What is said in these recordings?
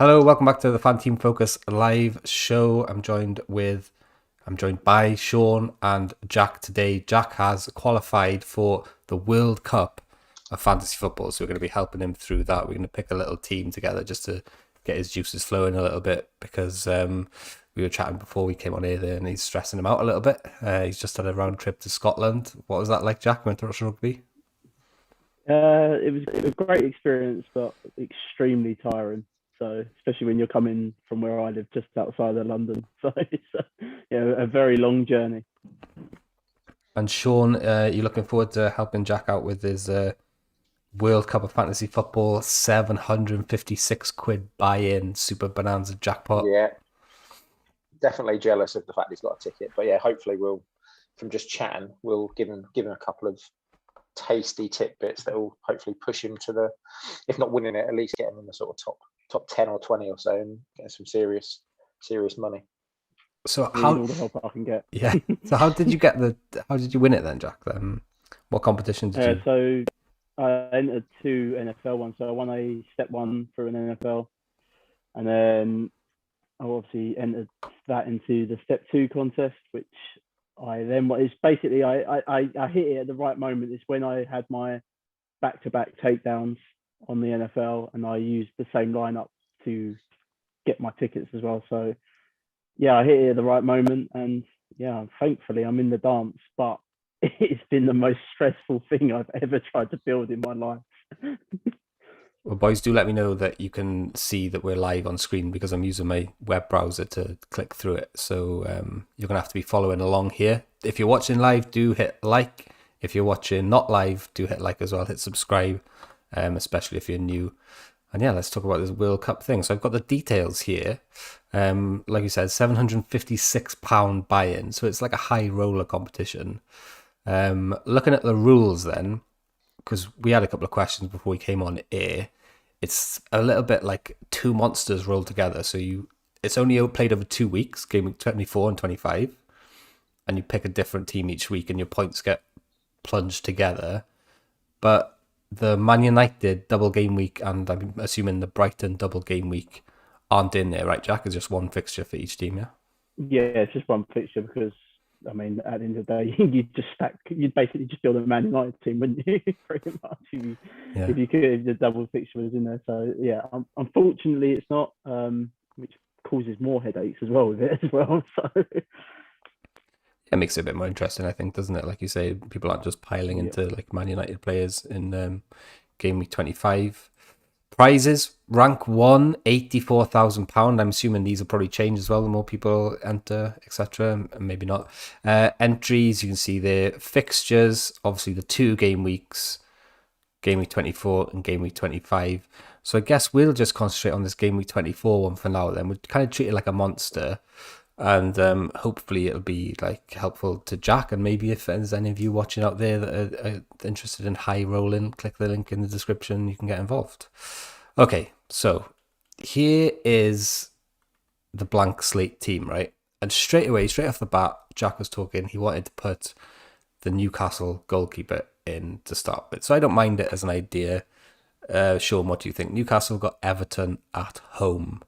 Hello, welcome back to the Fanteam Focus live show. I'm joined by Sean and Jack today. Jack has qualified for the World Cup of fantasy football, so we're going to be helping him through that. We're going to pick a little team together just to get his juices flowing a little bit because we were chatting before we came on here there, and he's stressing him out a little bit. He's just had a round trip to Scotland. What was that like, Jack? Went to watch rugby? It was a great experience, but extremely tiring. So, especially when you're coming from where I live, just outside of London. So it's a very long journey. And Sean, you looking forward to helping Jack out with his World Cup of Fantasy Football, 756 quid buy-in, super bonanza jackpot. Yeah, definitely jealous of the fact he's got a ticket. But yeah, hopefully we'll, from just chatting, we'll give him a couple of tasty tidbits that will hopefully push him to the, if not winning it, at least get him in the sort of top 10 or 20 or so and get some serious money. So how all the help I can get. Yeah. So how did you win it then, Jack? What competition did you? So I entered 2 NFL ones. So I won a step 1 for an NFL, and then I obviously entered that into the step 2 contest, which it's basically I hit it at the right moment. It's when I had my back-to-back takedowns on the NFL, and I used the same lineup to get my tickets as well. So yeah, I hit it at the right moment, and yeah, thankfully I'm in the dance. But it's been the most stressful thing I've ever tried to build in my life. Well, boys, do let me know that you can see that we're live on screen because I'm using my web browser to click through it. So you're going to have to be following along here. If you're watching live, do hit like. If you're watching not live, do hit like as well. Hit subscribe, especially if you're new. And yeah, let's talk about this World Cup thing. So I've got the details here. Like you said, £756 buy-in. So it's like a high roller competition. Looking at the rules then, because we had a couple of questions before we came on air. It's a little bit like two monsters rolled together. So it's only played over 2 weeks, game week 24 and 25, and you pick a different team each week, and your points get plunged together. But the Man United double game week, and I'm assuming the Brighton double game week, aren't in there, right, Jack? It's just one fixture for each team, yeah? Yeah, it's just one fixture because I mean, at the end of the day, you'd basically just build a Man United team, wouldn't you? Pretty much, if you could, if the double fixture was in there. So yeah, unfortunately, it's not, which causes more headaches as well with it as well. So it makes it a bit more interesting, I think, doesn't it? Like you say, people aren't just piling into like Man United players in game week 25. Prizes, rank 1, £84,000. I'm assuming these will probably change as well. The more people enter, etc. Maybe not. Entries, you can see there. Fixtures, obviously the 2 game weeks, game week 24 and game week 25. So I guess we'll just concentrate on this game week 24 one for now. Then we'll kind of treat it like a monster, and hopefully it'll be like helpful to Jack. And maybe if there's any of you watching out there that are interested in high rolling, click the link in the description. You can get involved. Okay, so here is the blank slate team, right? And straight off the bat, Jack was talking. He wanted to put the Newcastle goalkeeper in to start with. So I don't mind it as an idea. Sean, what do you think? Newcastle got Everton at home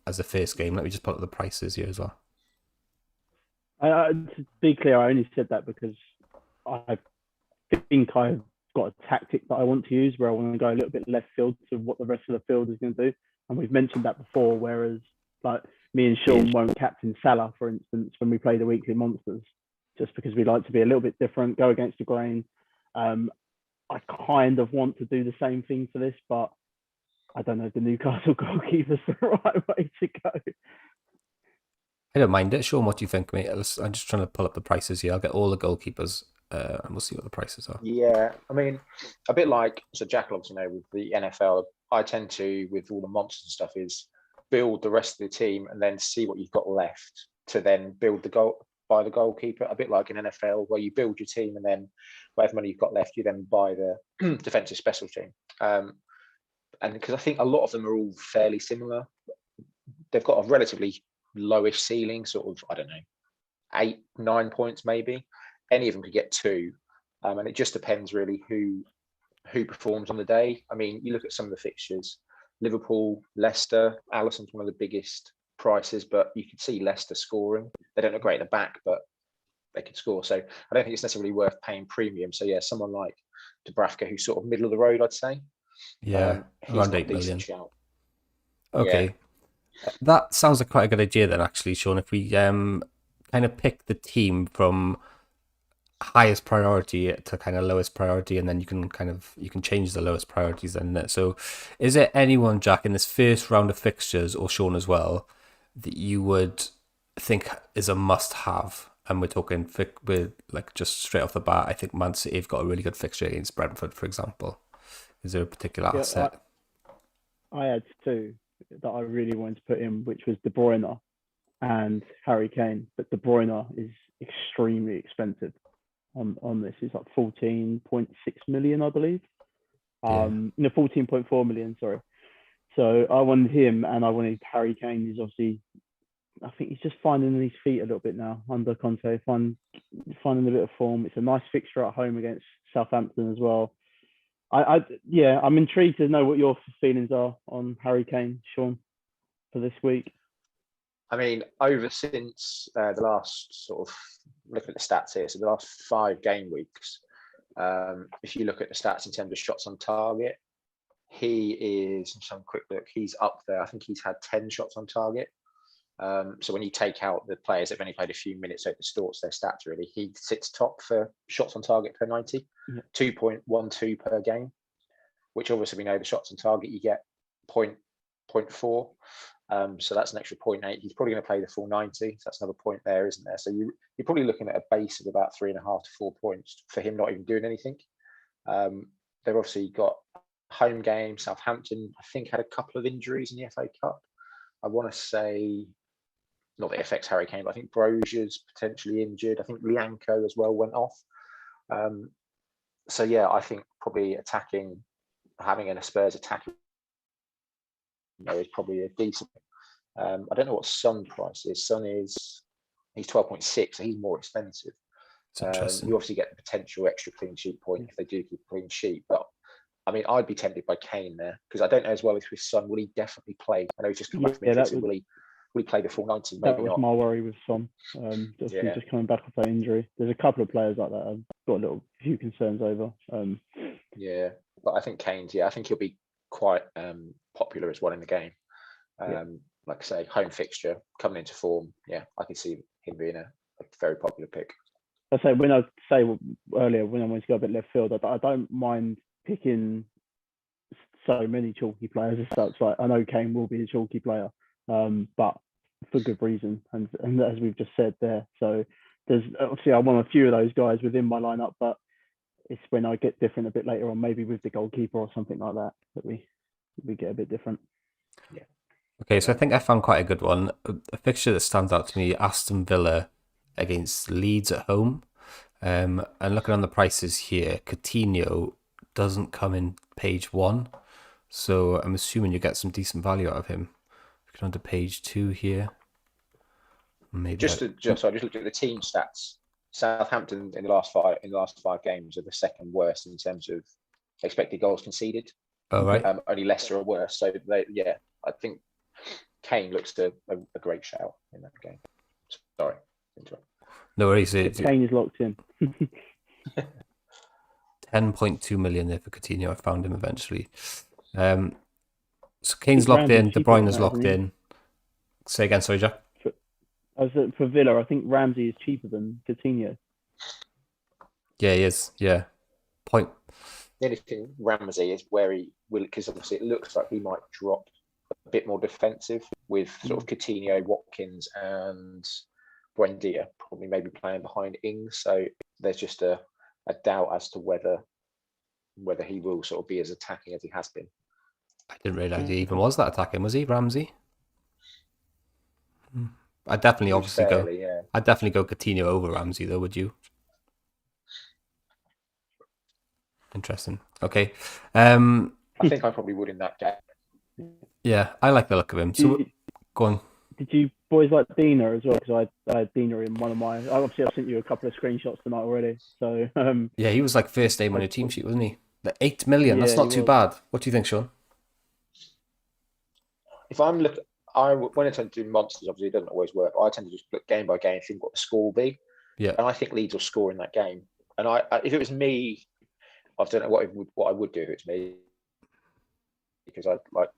as the first game. Let me just put up the prices here as well. To be clear, I only said that because I think I've got a tactic that I want to use where I want to go a little bit left field to what the rest of the field is going to do. And we've mentioned that before, whereas like me and Sean won't captain Salah, for instance, when we play the weekly monsters, just because we like to be a little bit different, go against the grain. I kind of want to do the same thing for this, but I don't know if the Newcastle goalkeeper's the right way to go. I don't mind it. Sean, what do you think, mate? I'm just trying to pull up the prices here. I'll get all the goalkeepers and we'll see what the prices are. Yeah, I mean, a bit like, so Jack will obviously know with the NFL, I tend to, with all the monsters and stuff, is build the rest of the team and then see what you've got left to then build buy the goalkeeper, a bit like in NFL where you build your team and then whatever money you've got left, you then buy the defensive special team. And because I think a lot of them are all fairly similar, they've got a relatively lowish ceiling, sort of, I don't know, 8-9 points maybe. Any of them could get 2, and it just depends really who performs on the day. I mean, you look at some of the fixtures. Liverpool, Leicester. Alisson's one of the biggest prices, but you can see Leicester scoring. They don't look great at the back, but they could score. So I don't think it's necessarily worth paying premium. So yeah, someone like Dubravka, who's sort of middle of the road, I'd say. Yeah, He's around not a 8 million. decent shout. Okay. That sounds like quite a good idea then, actually, Sean. If we kind of pick the team from highest priority to kind of lowest priority, and then you can change the lowest priorities then. So is there anyone, Jack, in this first round of fixtures, or Sean as well, that you would think is a must-have? And we're talking with like just straight off the bat, I think Man City have got a really good fixture against Brentford, for example. Is there a particular asset? I had two that I really wanted to put in, which was De Bruyne and Harry Kane. But De Bruyne is extremely expensive on this. It's like 14.6 million, I believe. No, 14.4 million, sorry. So I wanted him, and I wanted Harry Kane. He's obviously, I think he's just finding his feet a little bit now under Conte, finding a bit of form. It's a nice fixture at home against Southampton as well. I'm intrigued to know what your feelings are on Harry Kane, Sean, for this week. I mean, since the last sort of, looking at the stats here, so the last 5 game weeks, if you look at the stats in terms of shots on target, he is, some quick look, he's up there. I think he's had 10 shots on target. So when you take out the players that have only played a few minutes, so it distorts their stats really. He sits top for shots on target per 90, 2.12 per game, which obviously we know the shots on target you get 0.4. So that's an extra 0.8. He's probably going to play the full 90. So that's another point there, isn't there? So you're probably looking at a base of about 3.5 to 4 points for him not even doing anything. They've obviously got home game. Southampton, I think, had a couple of injuries in the FA Cup. I want to say, not that it affects Harry Kane, but I think Brozier's potentially injured. I think Lianco as well went off. So yeah, I think probably having a Spurs attacking is probably a decent. I don't know what Son price is. He's 12.6, so he's more expensive. You obviously get the potential extra clean sheet point if they do keep a clean sheet, but I mean, I'd be tempted by Kane there because I don't know as well if his Son will he definitely play. I know he's just come back from injury. Will he play the full 90? Maybe that was not. my worry with Son. Just coming back off that injury. There's a couple of players like that I've got a few concerns over. But I think Kane's. I think he'll be quite popular as well in the game. Like I say, home fixture coming into form. Yeah, I can see him being a very popular pick. I say when I say earlier when I wanted to go a bit left field, I don't mind picking so many chalky players as such. Like I know Kane will be a chalky player, but for good reason, and as we've just said there. So there's obviously I want a few of those guys within my lineup, but it's when I get different a bit later on, maybe with the goalkeeper or something like that we get a bit different. Yeah. Okay, so I think I found quite a good one. A fixture that stands out to me: Aston Villa against Leeds at home. And looking on the prices here, Coutinho doesn't come in page 1, so I'm assuming you get some decent value out of him. Get on to page 2 here. Maybe I just looked at the team stats. Southampton in the last 5 games are the second worst in terms of expected goals conceded. Oh right. Only Leicester are worse. So I think Kane looks a great shout in that game. Sorry. No worries. Kane is locked in. 10.2 million there for Coutinho. I found him eventually. So Kane's locked in. De Bruyne is locked in. Say again, sorry, Jack. For Villa, I think Ramsey is cheaper than Coutinho. Yeah, he is. Yeah. Point. The only thing Ramsey is where he will, because obviously it looks like he might drop a bit more defensive with sort of Coutinho, Watkins, and Buendia probably maybe playing behind Ings. So there's just a doubt as to whether he will sort of be as attacking as he has been. I didn't realise he even was that attacking. Was he, Ramsey? I'd definitely I'd definitely go Coutinho over Ramsey though, would you? Interesting. Okay. I think I probably would in that game. Yeah, I like the look of him. So go on. Did you boys like Dina as well? Because I had Dina in one of my. Obviously, I've sent you a couple of screenshots tonight already. So yeah, he was like first name on your team sheet, wasn't he? The 8 million. That's not too bad. What do you think, Sean? if I'm looking, when I tend to do monsters, obviously it doesn't always work. But I tend to just look game by game, think what the score will be, Yeah. and I think Leeds will score in that game. And if it was me, I don't know what I would do if it's me, because I'd like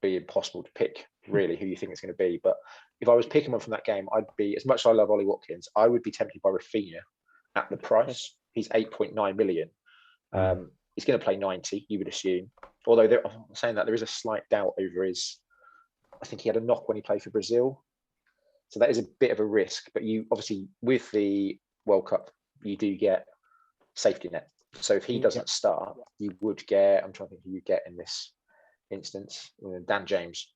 be impossible to pick really who you think it's going to be. But if I was picking one from that game, I'd be, as much as I love Ollie Watkins, I would be tempted by Rafinha at the price. He's 8.9 million. He's going to play 90, you would assume. Although I'm saying that there is a slight doubt over his. I think he had a knock when he played for Brazil, so that is a bit of a risk. But you obviously with the World Cup, you do get safety net. So if he doesn't start, you would get. I'm trying to think who you get in this instance. Dan James.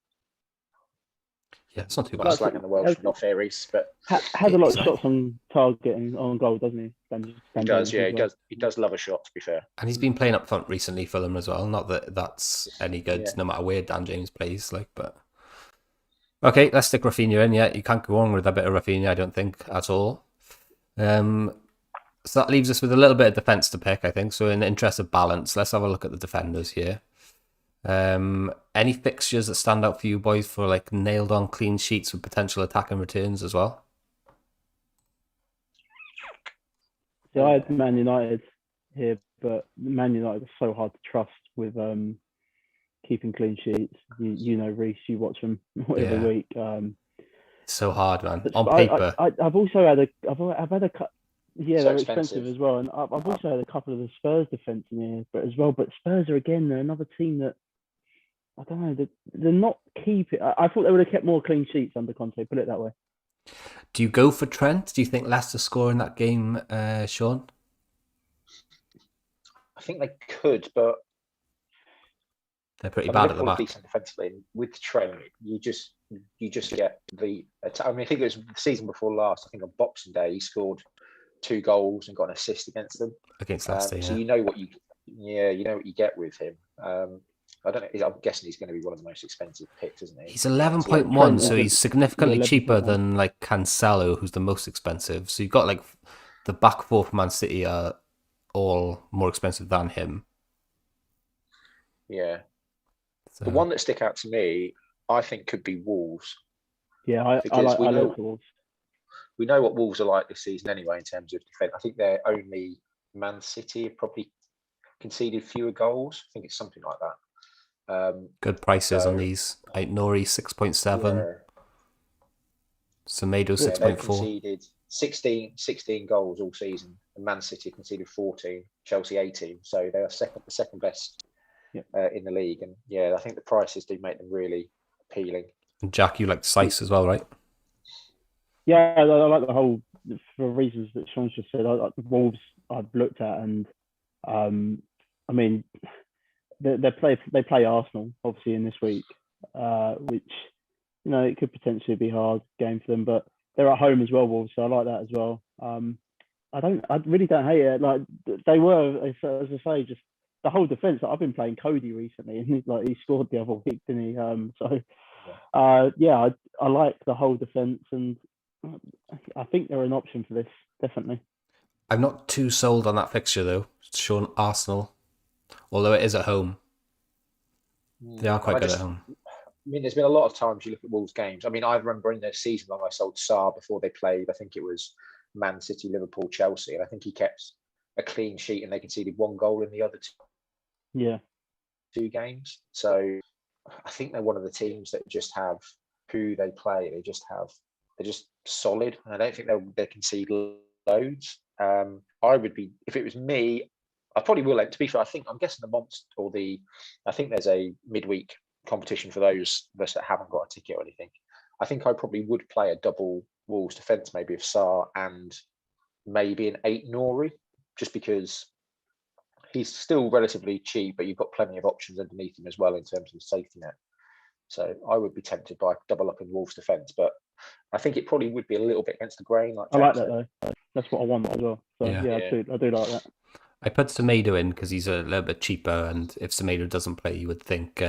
Yeah, it's not too bad. Like slagging the Welsh, not fairies, but has a lot of shots on target and on goal, doesn't he? He does, yeah, he does love a shot, to be fair. And he's been playing up front recently for them as well. Not that that's any good, no matter where Dan James plays. But okay, let's stick Rafinha in. Yeah, you can't go wrong with a bit of Rafinha, I don't think at all. So that leaves us with a little bit of defence to pick, I think. So in the interest of balance, let's have a look at the defenders here. Any fixtures that stand out for you boys for like nailed on clean sheets with potential attacking returns as well? So I had Man United here, but Man United are so hard to trust with keeping clean sheets. You know, Reece, you watch them every week. So hard, man. On paper, I've also had a yeah, so they're expensive as well, and I've also had a couple of the Spurs defence in here, but Spurs are again, they're another team that I don't know, they're not keeping. I thought they would have kept more clean sheets under Conte. Put it that way. Do you go for Trent? Do you think Leicester score in that game, Sean? I think they could, but they're pretty bad at the back. Decent defensively. With Trent, you just get the. I mean, I think it was the season before last. I think on Boxing Day he scored 2 goals and got an assist against them. Against Leicester, so you know what you get with him. I don't know. I'm guessing he's going to be one of the most expensive picks, isn't he? He's 11.1, so he's significantly cheaper than like Cancelo, who's the most expensive. So you've got like the back four for Man City are all more expensive than him. Yeah. So. The one that stick out to me, I think, could be Wolves. Yeah, I like Wolves. We know what Wolves are like this season anyway in terms of defence. I think they're only Man City have probably conceded fewer goals. I think it's something like that. Good prices on these. Nori 6.7. Semedo 6.4. They've conceded 16 goals all season, and Man City conceded 14, Chelsea 18. So they are the second best in the league. And I think the prices do make them really appealing. And Jack, you like Sice as well, right? Yeah, I like the whole, for reasons that Sean's just said. The Wolves I've looked at, and I mean, they play Arsenal obviously in this week, which it could potentially be a hard game for them, but they're at home as well, Wolves, so I like that as well. I really don't hate it. Like they were, as I say, just the whole defense. I've been playing Cody recently, and he scored the other week, didn't he? I like the whole defense, and I think they're an option for this, definitely. I'm not too sold on that fixture though. Sean, Arsenal. Although it is at home. They are quite good at home. I mean, there's been a lot of times you look at Wolves games. I mean, I remember in the season when I sold Sarr before they played, I think it was Man City, Liverpool, Chelsea, and I think he kept a clean sheet and they conceded 1 goal in the other 2 games. So I think they're one of the teams that just have who they play. They're just solid. And I don't think they concede loads. I would be, if it was me, I probably will. To be fair, I'm guessing the Monster I think there's a midweek competition for those of us that haven't got a ticket or anything. I think I probably would play a double Wolves defence, maybe of Sarr and maybe an 8 Nori, just because he's still relatively cheap, but you've got plenty of options underneath him as well in terms of safety net. So I would be tempted by double up in Wolves defence, but I think it probably would be a little bit against the grain. I like that though. That's what I want as well. So I do like that. I put Semedo in because he's a little bit cheaper, and if Semedo doesn't play, you would think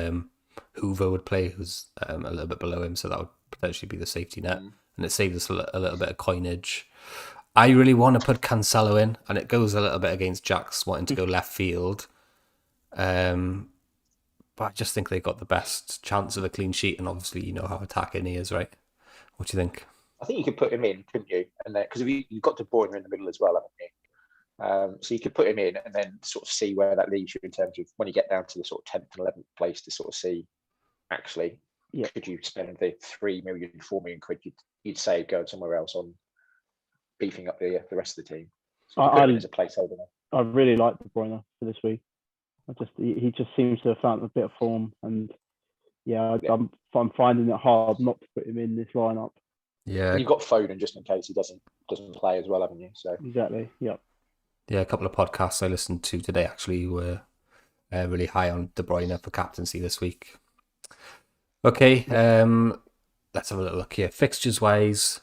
Hoover would play, who's a little bit below him, so that would potentially be the safety net, and it saves us a little bit of coinage. I really want to put Cancelo in, and it goes a little bit against Jack's wanting to go left field, but I just think they got the best chance of a clean sheet, and obviously you know how attacking he is, right? What do you think? I think you could put him in, couldn't you? And then because you've got De Bruyne in the middle as well, haven't you? So you could put him in and then sort of see where that leaves you in terms of when you get down to the sort of 10th and 11th place to sort of see actually could you spend the 3 million, 4 million quid you'd save going somewhere else on beefing up the rest of the team. So you put him in as a placeholder now. I really like De Bruyne for this week. He just seems to have found a bit of form, and I'm finding it hard not to put him in this lineup. Yeah, and you've got Foden just in case he doesn't play as well, haven't you? So exactly, yeah. Yeah, a couple of podcasts I listened to today actually were really high on De Bruyne for captaincy this week. Okay, let's have a little look here. Fixtures wise,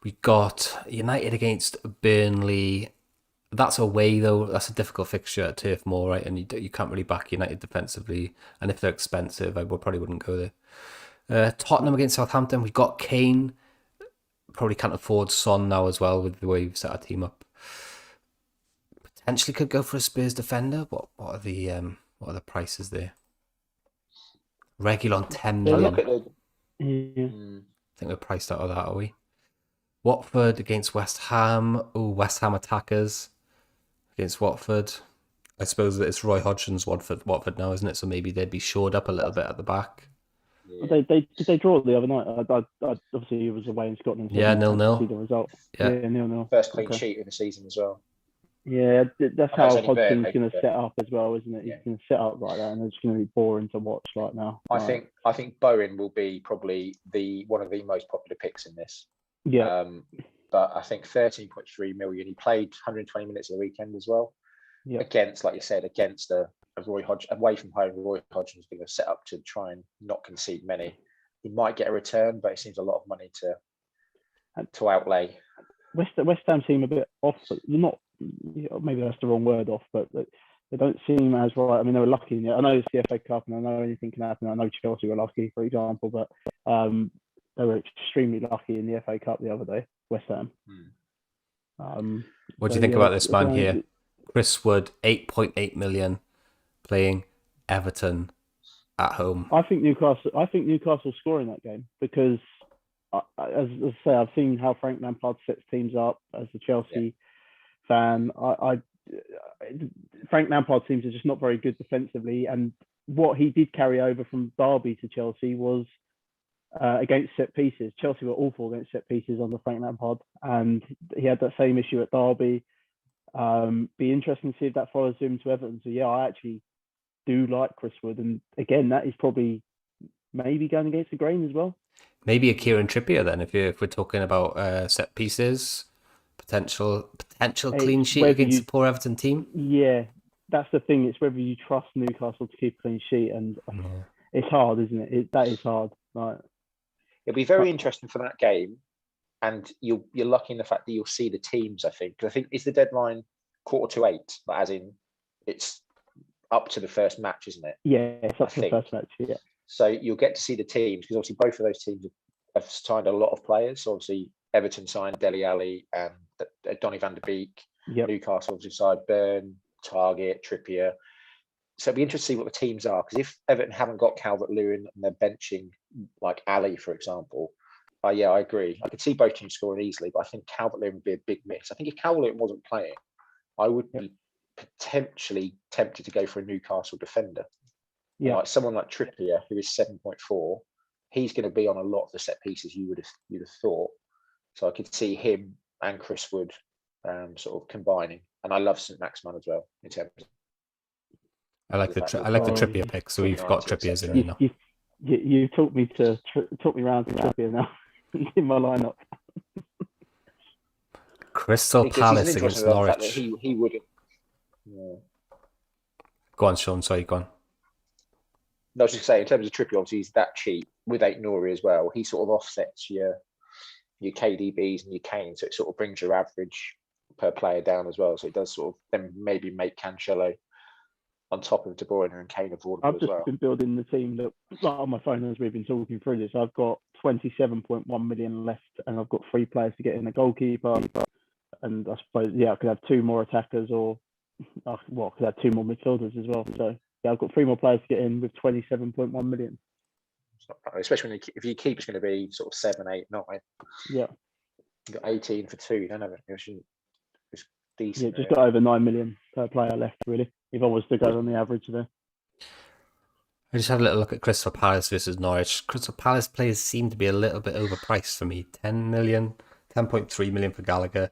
we got United against Burnley. That's away though. That's a difficult fixture at Turf Moor, right? And you can't really back United defensively. And if they're expensive, I probably wouldn't go there. Tottenham against Southampton. We got Kane. Probably can't afford Son now as well with the way we've set our team up. Potentially could go for a Spurs defender. What are the prices there? Regular on 10 million. I think we're priced out of that, are we? Watford against West Ham. Oh, West Ham attackers against Watford. I suppose that it's Roy Hodgson's Watford now, isn't it? So maybe they'd be shored up a little bit at the back. Yeah. Did they draw the other night? I obviously he was away in Scotland. So yeah, 0-0. See the result. Yeah, 0-0. First clean sheet of the season as well. Yeah, that's how Hodgson's going to set up as well, isn't it? He's going to set up like that, and it's going to be boring to watch right now. I think Bowen will be probably one of the most popular picks in this. Yeah. But I think 13.3 million. He played 120 minutes of the weekend as well. Yeah. Against, like you said, against a Roy Hodgson away from home. Roy Hodgson's going to set up to try and not concede many. He might get a return, but it seems a lot of money to outlay. West Ham seem a bit off, but not. Maybe that's the wrong word off, but they don't seem as right. I mean, they were lucky. I know it's the FA Cup, and I know anything can happen. I know Chelsea were lucky, for example, but they were extremely lucky in the FA Cup the other day. West Ham. What do you think about this man here? Chris Wood, 8.8 million, playing Everton at home. I think Newcastle score in that game because, as I say, I've seen how Frank Lampard sets teams up as a Chelsea fan. Frank Lampard seems to just not very good defensively, and what he did carry over from Derby to Chelsea was against set pieces. Chelsea were awful against set pieces under Frank Lampard, and he had that same issue at Derby. Be interesting to see if that follows him to Everton. So yeah, I actually do like Chris Wood, and again, that is probably maybe going against the grain as well. Maybe a Kieran Trippier then, if we're talking about set pieces, potential clean sheet against the poor Everton team. Yeah, that's the thing. It's whether you trust Newcastle to keep a clean sheet, and it's hard, isn't it? That is hard. Right. It'll be very interesting for that game. And you're lucky in the fact that you'll see the teams, I think. Because I think it's the deadline 7:45, but as in it's up to the first match, isn't it? Yeah, it's up to the first match, yeah. So you'll get to see the teams, because obviously both of those teams have signed a lot of players. So obviously Everton signed Dele Alli and Donny van der Beek. Yep. Newcastle obviously signed Burn, Target, Trippier. So it'll be interesting to see what the teams are. Because if Everton haven't got Calvert-Lewin and they're benching like Ali, for example, I agree. I could see both teams scoring easily, but I think Calvert-Lewin would be a big miss. I think if Calvert-Lewin wasn't playing, I would be potentially tempted to go for a Newcastle defender. Yeah, like someone like Trippier, who is 7.4, he's going to be on a lot of the set pieces you'd have thought. So I could see him and Chris Wood sort of combining, and I love St. Maximin as well in terms of. I like the Trippier pick, so we've got Trippiers in here now. You took me around to Trippier now in my lineup. Crystal Palace against Norwich. He wouldn't. Yeah. Go on, Sean. Sorry, go on. No, I was just saying, in terms of Trippier, obviously he's that cheap with Aït-Nouri as well. He sort of offsets your KDBs and your Kane, so it sort of brings your average per player down as well. So it does sort of then maybe make Cancelo on top of De Bruyne and Kane affordable I've as just well. been building the team that, like on my phone as we've been talking through this, I've got 27.1 million left, and I've got 3 players to get in a goalkeeper, and I suppose I could have 2 more attackers, or I could have 2 more midfielders as well. So Yeah, I've got 3 more players to get in with 27.1 million. It's not bad, especially when if your keeper's going to be sort of 7, 8, 9. Yeah, You got 18 for 2. You don't have it. It's yeah, decent. just got over 9 million per player left, really. If I was to go on the average there. I just had a little look at Crystal Palace versus Norwich. Crystal Palace players seem to be a little bit overpriced for me. 10 million, 10.3 million for Gallagher,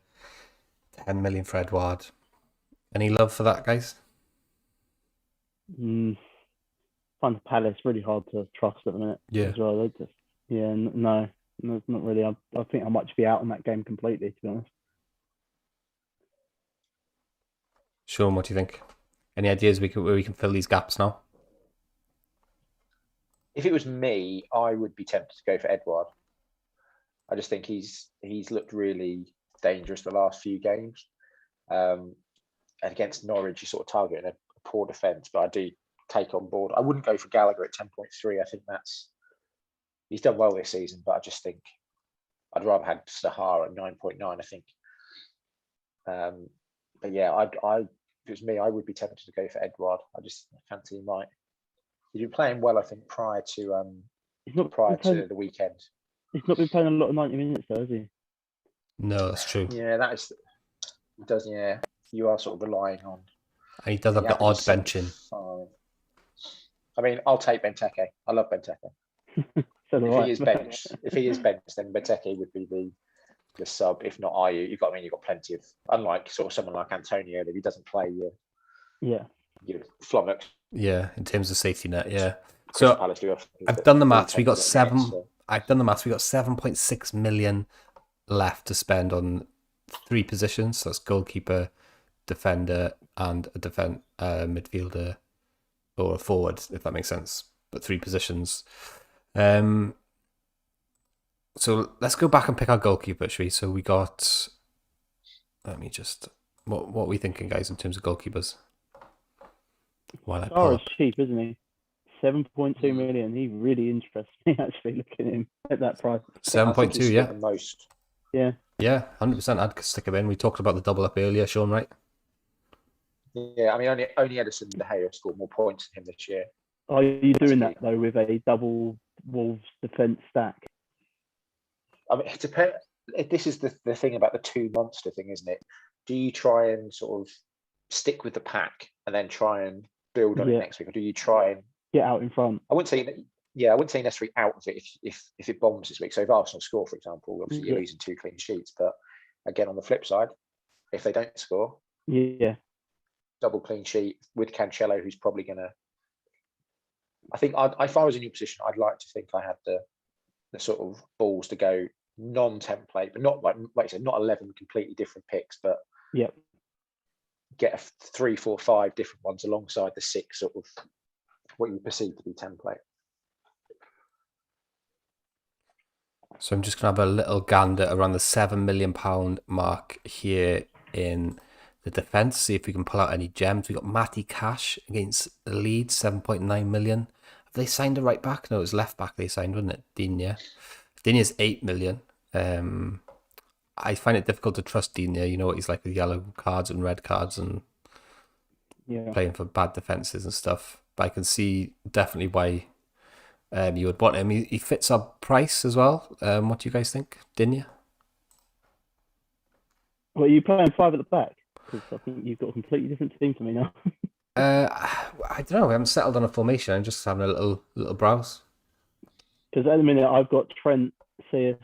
10 million for Edouard. Any love for that, guys? Find Palace really hard to trust at the minute as well. They just, no, not really. I think I might be out on that game completely, to be honest. Sean, what do you think? Any ideas where we can fill these gaps now? If it was me, I would be tempted to go for Edouard. I just think he's looked really dangerous the last few games. And against Norwich, you sort of targeting a poor defence, but I do take on board. I wouldn't go for Gallagher at 10.3. I think he's done well this season, but I just think I'd rather have Sahar at 9.9. I think. But yeah, if it was me, I would be tempted to go for Edouard. I just fancy he might. He's been playing well, I think, prior to the weekend. He's not been playing a lot of 90 minutes, though, has he? No, that's true. Yeah, he does. Yeah, you are sort of relying on. And he does have the odd benching. I mean, I'll take Benteke. I love Benteke. If he is benched, then Benteke would be the sub. If not, you've got plenty of. Unlike sort of someone like Antonio, if he doesn't play, you're flummoxed. Yeah, in terms of safety net, yeah. So I've done the maths. We got 7.6 million left to spend on 3 positions. So that's goalkeeper, defender, and a midfielder or a forward, if that makes sense. But 3 positions. So let's go back and pick our goalkeeper, shall we? So we got. Let me just. What are we thinking, guys, in terms of goalkeepers? Is cheap, isn't he? 7.2 million. He really interests me, actually, looking at him at that price. 7.2, yeah. The most. Yeah. Yeah, 100%. I'd stick him in. We talked about the double up earlier, Sean, right? Yeah, I mean, only Edison and De Gea have scored more points than him this year. Are you doing that, though, with a double Wolves defence stack? I mean, it depends. This is the thing about the 2 monster thing, isn't it? Do you try and sort of stick with the pack and then try and build on it next week, or do you try and get out in front? I wouldn't say necessarily out of it if it bombs this week. So if Arsenal score, for example, obviously you're losing 2 clean sheets. But again, on the flip side, if they don't score, double clean sheet with Cancelo, who's probably going to. I think if I was in your position, I'd like to think I had the sort of balls to go non-template, but not like I said, not 11 completely different picks, but get 3, 4, 5 different ones alongside the 6 sort of what you perceive to be template. So I'm just going to have a little gander around the £7 million mark here in the defence, see if we can pull out any gems. We got Matty Cash against Leeds, 7.9 million. Have they signed a right back? No, it was left back they signed, wasn't it? Digne. Digne's 8 million. I find it difficult to trust Digne. You know what he's like with yellow cards and red cards and playing for bad defences and stuff. But I can see definitely why you would want him. He fits our price as well. What do you guys think, Digne? Well, are you playing 5 at the back? Because I think you've got a completely different team to me now. I don't know. We haven't settled on a formation. I'm just having a little browse. Because at the minute I've got Trent, Sears,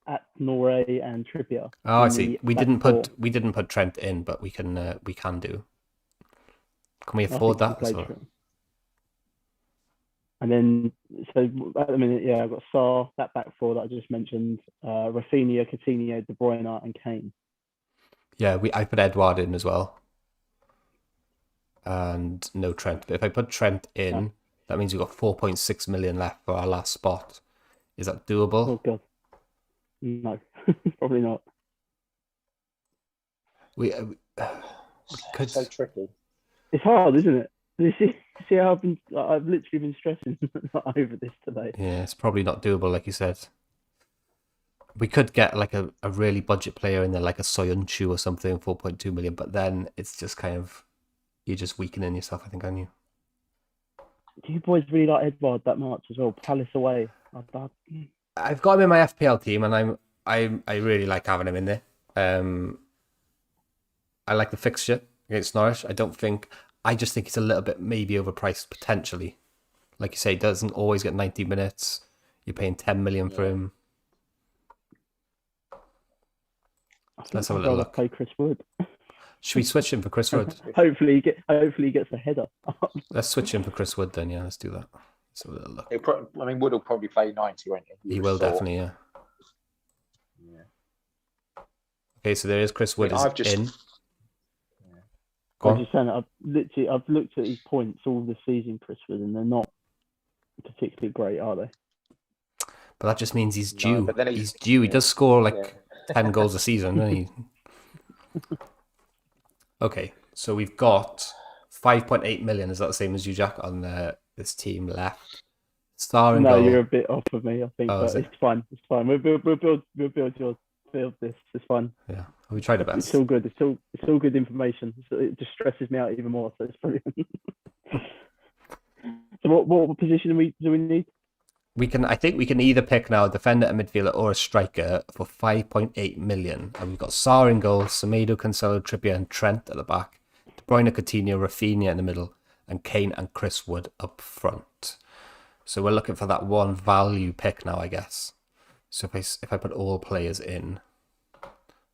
at Norway and Trippier. Oh, I see. We didn't put Trent in, but we can do. Can we afford that? And then, so at the minute, I've got Sarr, that back 4 that I just mentioned, Rafinha, Coutinho, De Bruyne, and Kane. Yeah, I put Edouard in as well, and no Trent. But if I put Trent in, that means we've got 4.6 million left for our last spot. Is that doable? Oh God, no, probably not. We could. So tricky. It's hard, isn't it? You see how I've literally been stressing over this today. Yeah, it's probably not doable, like you said. We could get like a really budget player in there, like a Soyuncu or something, 4.2 million. But then it's just kind of you're just weakening yourself, I think, aren't you? Do you boys really like Edward that much as well? Palace away. I've got him in my FPL team, and I really like having him in there. I like the fixture against Norwich. I just think he's a little bit maybe overpriced potentially. Like you say, he doesn't always get 90 minutes. You're paying 10 million for him. Let's have a little look. Play Chris Wood. Should we switch him for Chris Wood? hopefully he gets a header. Let's switch him for Chris Wood then. Yeah, let's do that. Let's have a little look. Wood will probably play 90, won't he? He will definitely, yeah. Okay, so there is Chris Wood in. I'm just saying, I've looked at his points all this season, Chris Wood, and they're not particularly great, are they? But that just means he's due. He's due. He does score 10 goals a season, doesn't he? Okay, so we've got 5.8 million. Is that the same as you, Jack, on this team left? Star and goal. You're a bit off of me, I think, but it's fine. It's fine. We'll build this. It's fine. Yeah, we tried our best. It's still good. It's still good information. So it just stresses me out even more. So it's brilliant. So what position do we need? I think we can either pick now a defender, a midfielder, or a striker for 5.8 million. And we've got Sarr in goal, Semedo, Cancelo, Trippier, and Trent at the back. De Bruyne, Coutinho, Rafinha in the middle, and Kane and Chris Wood up front. So we're looking for that one value pick now, I guess. So if I put all players in,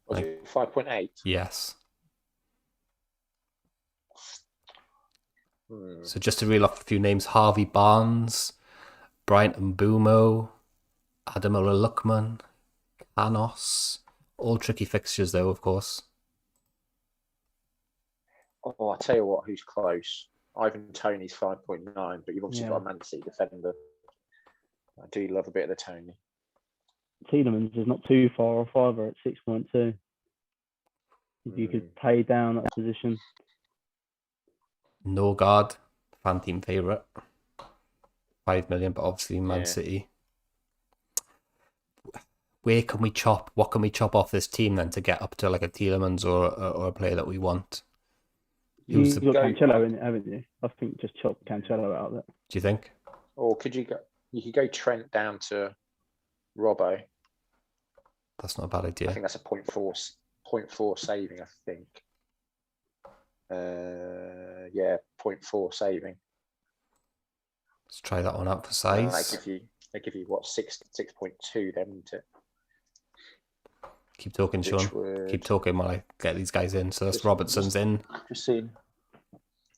was it 5.8? Yes. So just to reel off a few names: Harvey Barnes, Bryant Mbumo, Ademola Lookman, Canos. All tricky fixtures, though, of course. Oh, I tell you what, who's close? Ivan Toney's 5.9, but you've obviously got a Man City defender. I do love a bit of the Toney. Tielemans is not too far off either at 6.2. If you could pay down that position. Norgard, Fanteam favourite. 5 million, but obviously Man City. Where can we chop? What can we chop off this team then to get up to like a Tielemans or a player that we want? You've got Cancelo in it, haven't you? I think just chop Cancelo out of it. Do you think? Or could you go? You could go Trent down to Robbo. That's not a bad idea. I think that's a 0.4 saving. I think. 0.4 saving. Let's try that one out for size. They give you what 6.2 then, isn't it? Keep talking, Sean. Keep talking while I get these guys in. So that's Robertson's in. Just seen.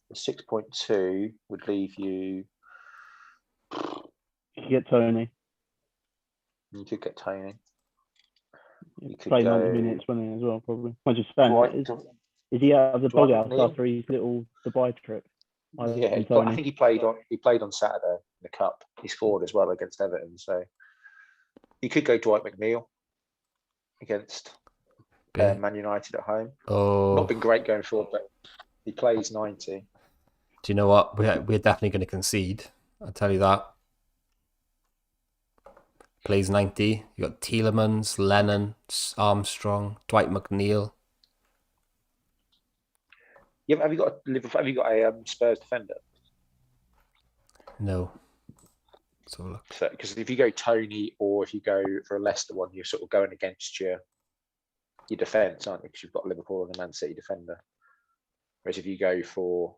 The 6.2 would leave you. You could get Tony. You could get Tony. You could play 90 minutes running as well, probably. I just found is he out of the doghouse after his little Dubai trip? I think he played on Saturday in the cup. He scored as well against Everton. So you could go Dwight McNeil against Man United at home. Oh, not been great going forward, but he plays 90. Do you know what? We're definitely going to concede. I'll tell you that. Plays 90. You got Tielemans, Lennon, Armstrong, Dwight McNeil. Yeah, have you got a Spurs defender? No. So because if you go Tony or if you go for a Leicester one, you're sort of going against your defence, aren't you? Because you've got Liverpool and a Man City defender. Whereas if you go for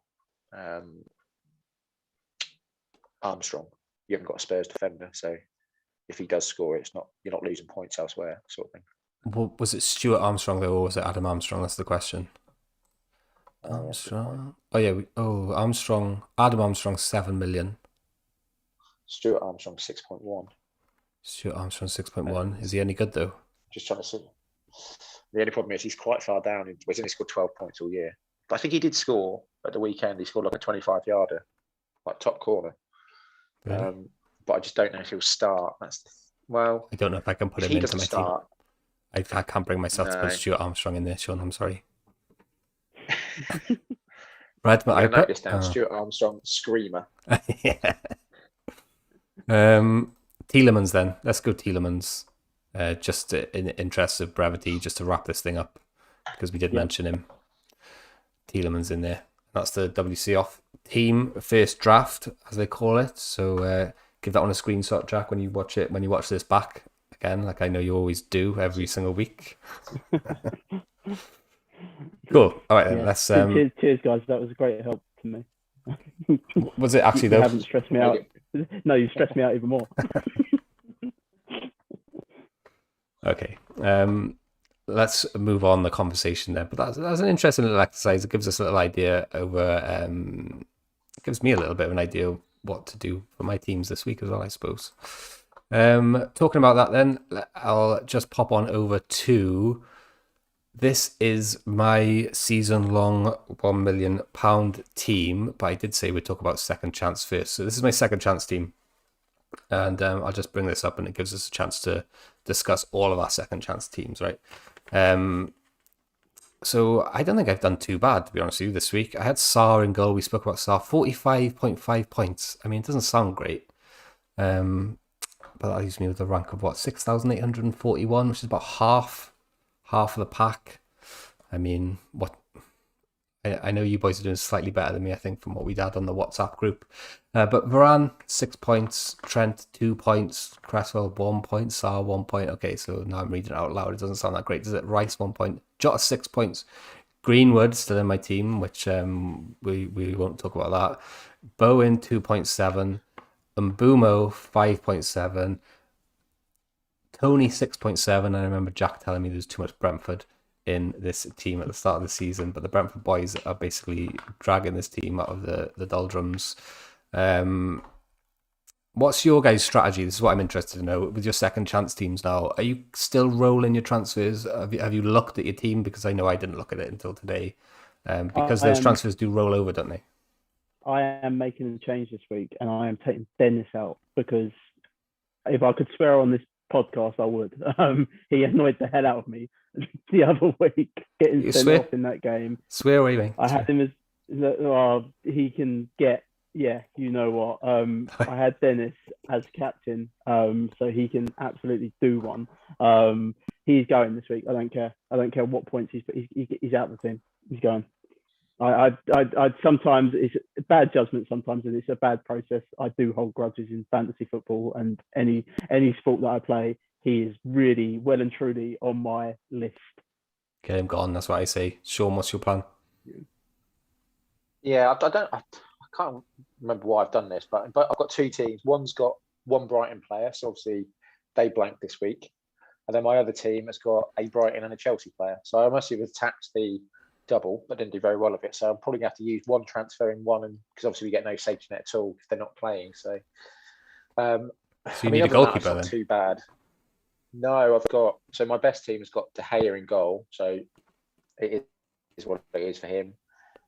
Armstrong, you haven't got a Spurs defender. So if he does score, you're not losing points elsewhere, sort of thing. Well, was it Stuart Armstrong though, or was it Adam Armstrong? That's the question. Armstrong. Armstrong. Adam Armstrong, 7 million. Stuart Armstrong, 6.1. Stuart Armstrong, 6.1. Is he any good though? Just trying to see. The only problem is he's quite far down. He's only scored 12 points all year. But I think he did score at the weekend. He scored like a 25-yarder, like top corner. Really? But I just don't know if he'll start. I don't know if I can put him into my team. I can't bring myself to put Stuart Armstrong in there, Sean. I'm sorry. Right, but I note this down. Stuart Armstrong, screamer. Yeah. Tielemans then. Let's go Tielemans. Just in the interest of brevity, just to wrap this thing up, because we did mention him. Tielemans in there. That's the WC off. team first draft, as they call it. So give that one a screenshot, Jack, when you watch this back again, like I know you always do every single week. Cool. All right, then. Yeah. Let's. Cheers, guys. That was a great help to me. Was it actually You though? haven't stressed me out. No, you stressed me out even more. Okay. Let's move on the conversation then. But that's an interesting little exercise. It gives us a little idea over. It gives me a little bit of an idea of what to do for my teams this week as well, I suppose. Talking about that, then I'll just pop on over to. This is my season-long £1 million team, but I did say we'd talk about second chance first. So this is my second chance team, and I'll just bring this up, and it gives us a chance to discuss all of our second chance teams, right? So I don't think I've done too bad, to be honest with you, this week. I had Sarr in goal. We spoke about Sarr, 45.5 points. I mean, it doesn't sound great, but that leaves me with a rank of 6,841, which is about half of the pack. I mean, I know you boys are doing slightly better than me, I think, from what we'd had on the WhatsApp group. But Varane, 6 points. Trent, 2 points. Cresswell, 1 point. Sarr, 1 point. Okay, so now I'm reading it out loud. It doesn't sound that great, does it? Rice, 1 point. Jota, 6 points. Greenwood, still in my team, which we won't talk about that. Bowen, 2.7. Mbumo, 5.7. Tony 6.7, and I remember Jack telling me there's too much Brentford in this team at the start of the season, but the Brentford boys are basically dragging this team out of the doldrums. What's your guys' strategy? This is what I'm interested to know. With your second chance teams now, are you still rolling your transfers? Have you looked at your team? Because I know I didn't look at it until today. Because those transfers do roll over, don't they? I am making a change this week, and I am taking Dennis out because if I could swear on this podcast, I would. He annoyed the hell out of me the other week, getting sent off in that game. Swear away, mate. I had him as he can get. Yeah, you know what? I had Dennis as captain, so he can absolutely do one. He's going this week. I don't care. I don't care what points he's out of the team. He's going. I sometimes it's bad judgment sometimes, and it's a bad process. I do hold grudges in fantasy football and any sport that I play. He is really well and truly on my list. Get him gone. That's what I say. Sean, what's your plan? Yeah, I can't remember why I've done this, but I've got two teams. One's got one Brighton player, so obviously they blanked this week, and then my other team has got a Brighton and a Chelsea player. So I must have attacked the double, but didn't do very well of it. So I'm probably going to have to use one transfer in one, and because obviously we get no safety net at all if they're not playing. So, you need a goalkeeper then? Not too bad. No, so my best team has got De Gea in goal, so it is what it is for him.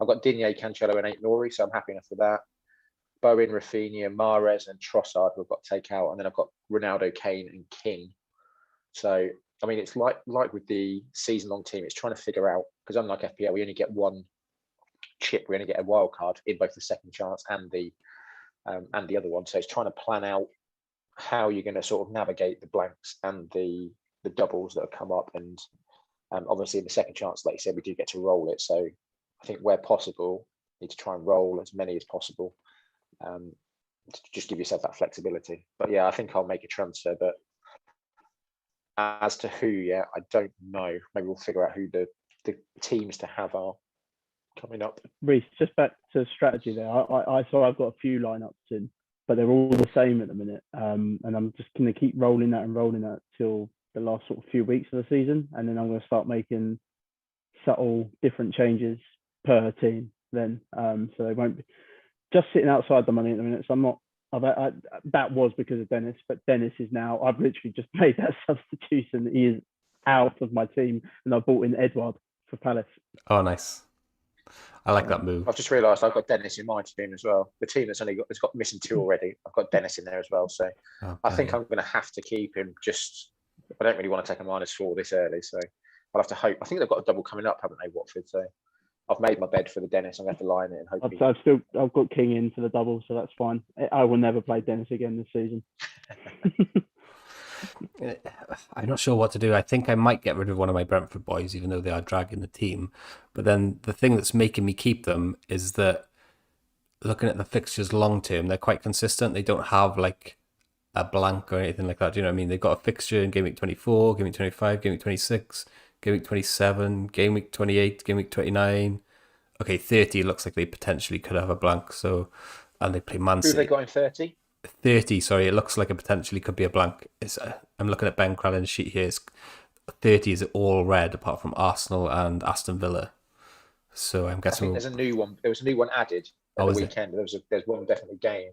I've got Digne, Cancelo, and Nori, so I'm happy enough with that. Bowen, Rafinha, Mahrez, and Trossard we've got to take out, and then I've got Ronaldo, Kane, and King. So I mean, it's like with the season-long team, it's trying to figure out, because unlike FPL, we only get one chip, we only get a wild card in both the second chance and the other one. So it's trying to plan out how you're going to sort of navigate the blanks and the doubles that have come up. And obviously in the second chance, like you said, we do get to roll it. So I think where possible, you need to try and roll as many as possible to just give yourself that flexibility. But yeah, I think I'll make a transfer, but as to who, yeah, I don't know. Maybe we'll figure out who the teams to have are coming up. Reece, just back to strategy there. I saw I've got a few lineups in, but they're all the same at the minute. And I'm just going to keep rolling that till the last sort of few weeks of the season, and then I'm going to start making subtle different changes per team. Then, so they won't be just sitting outside the money at the minute. So I'm not. That was because of Dennis, but Dennis is now. I've literally just made that substitution. He is out of my team, and I brought in Edward for Palace. Oh, nice! I like that move. I've just realised I've got Dennis in my team as well. The team it's got missing two already. I've got Dennis in there as well, so I think I'm going to have to keep him. I don't really want to take a -4 this early, so I'll have to hope. I think they've got a double coming up, haven't they, Watford? So I've made my bed for the Dennis. I'm going to have to line it and hope. I've got King in for the double, so that's fine. I will never play Dennis again this season. I'm not sure what to do. I think I might get rid of one of my Brentford boys, even though they are dragging the team. But then the thing that's making me keep them is that looking at the fixtures long term, they're quite consistent. They don't have like a blank or anything like that. Do you know what I mean? They've got a fixture in game week 24, game week 25, game week 26, game week 27, game week 28, game week 29. Okay, 30 looks like they potentially could have a blank. So, and they play Man Who have they City. got in 30? 30, sorry, it looks like it potentially could be a blank. I'm looking at Ben Crallen's sheet here. 30 is all red apart from Arsenal and Aston Villa. So I'm I guessing. think there's a new one. There was a new one added at Oh, the is it? weekend. There's one definitely game.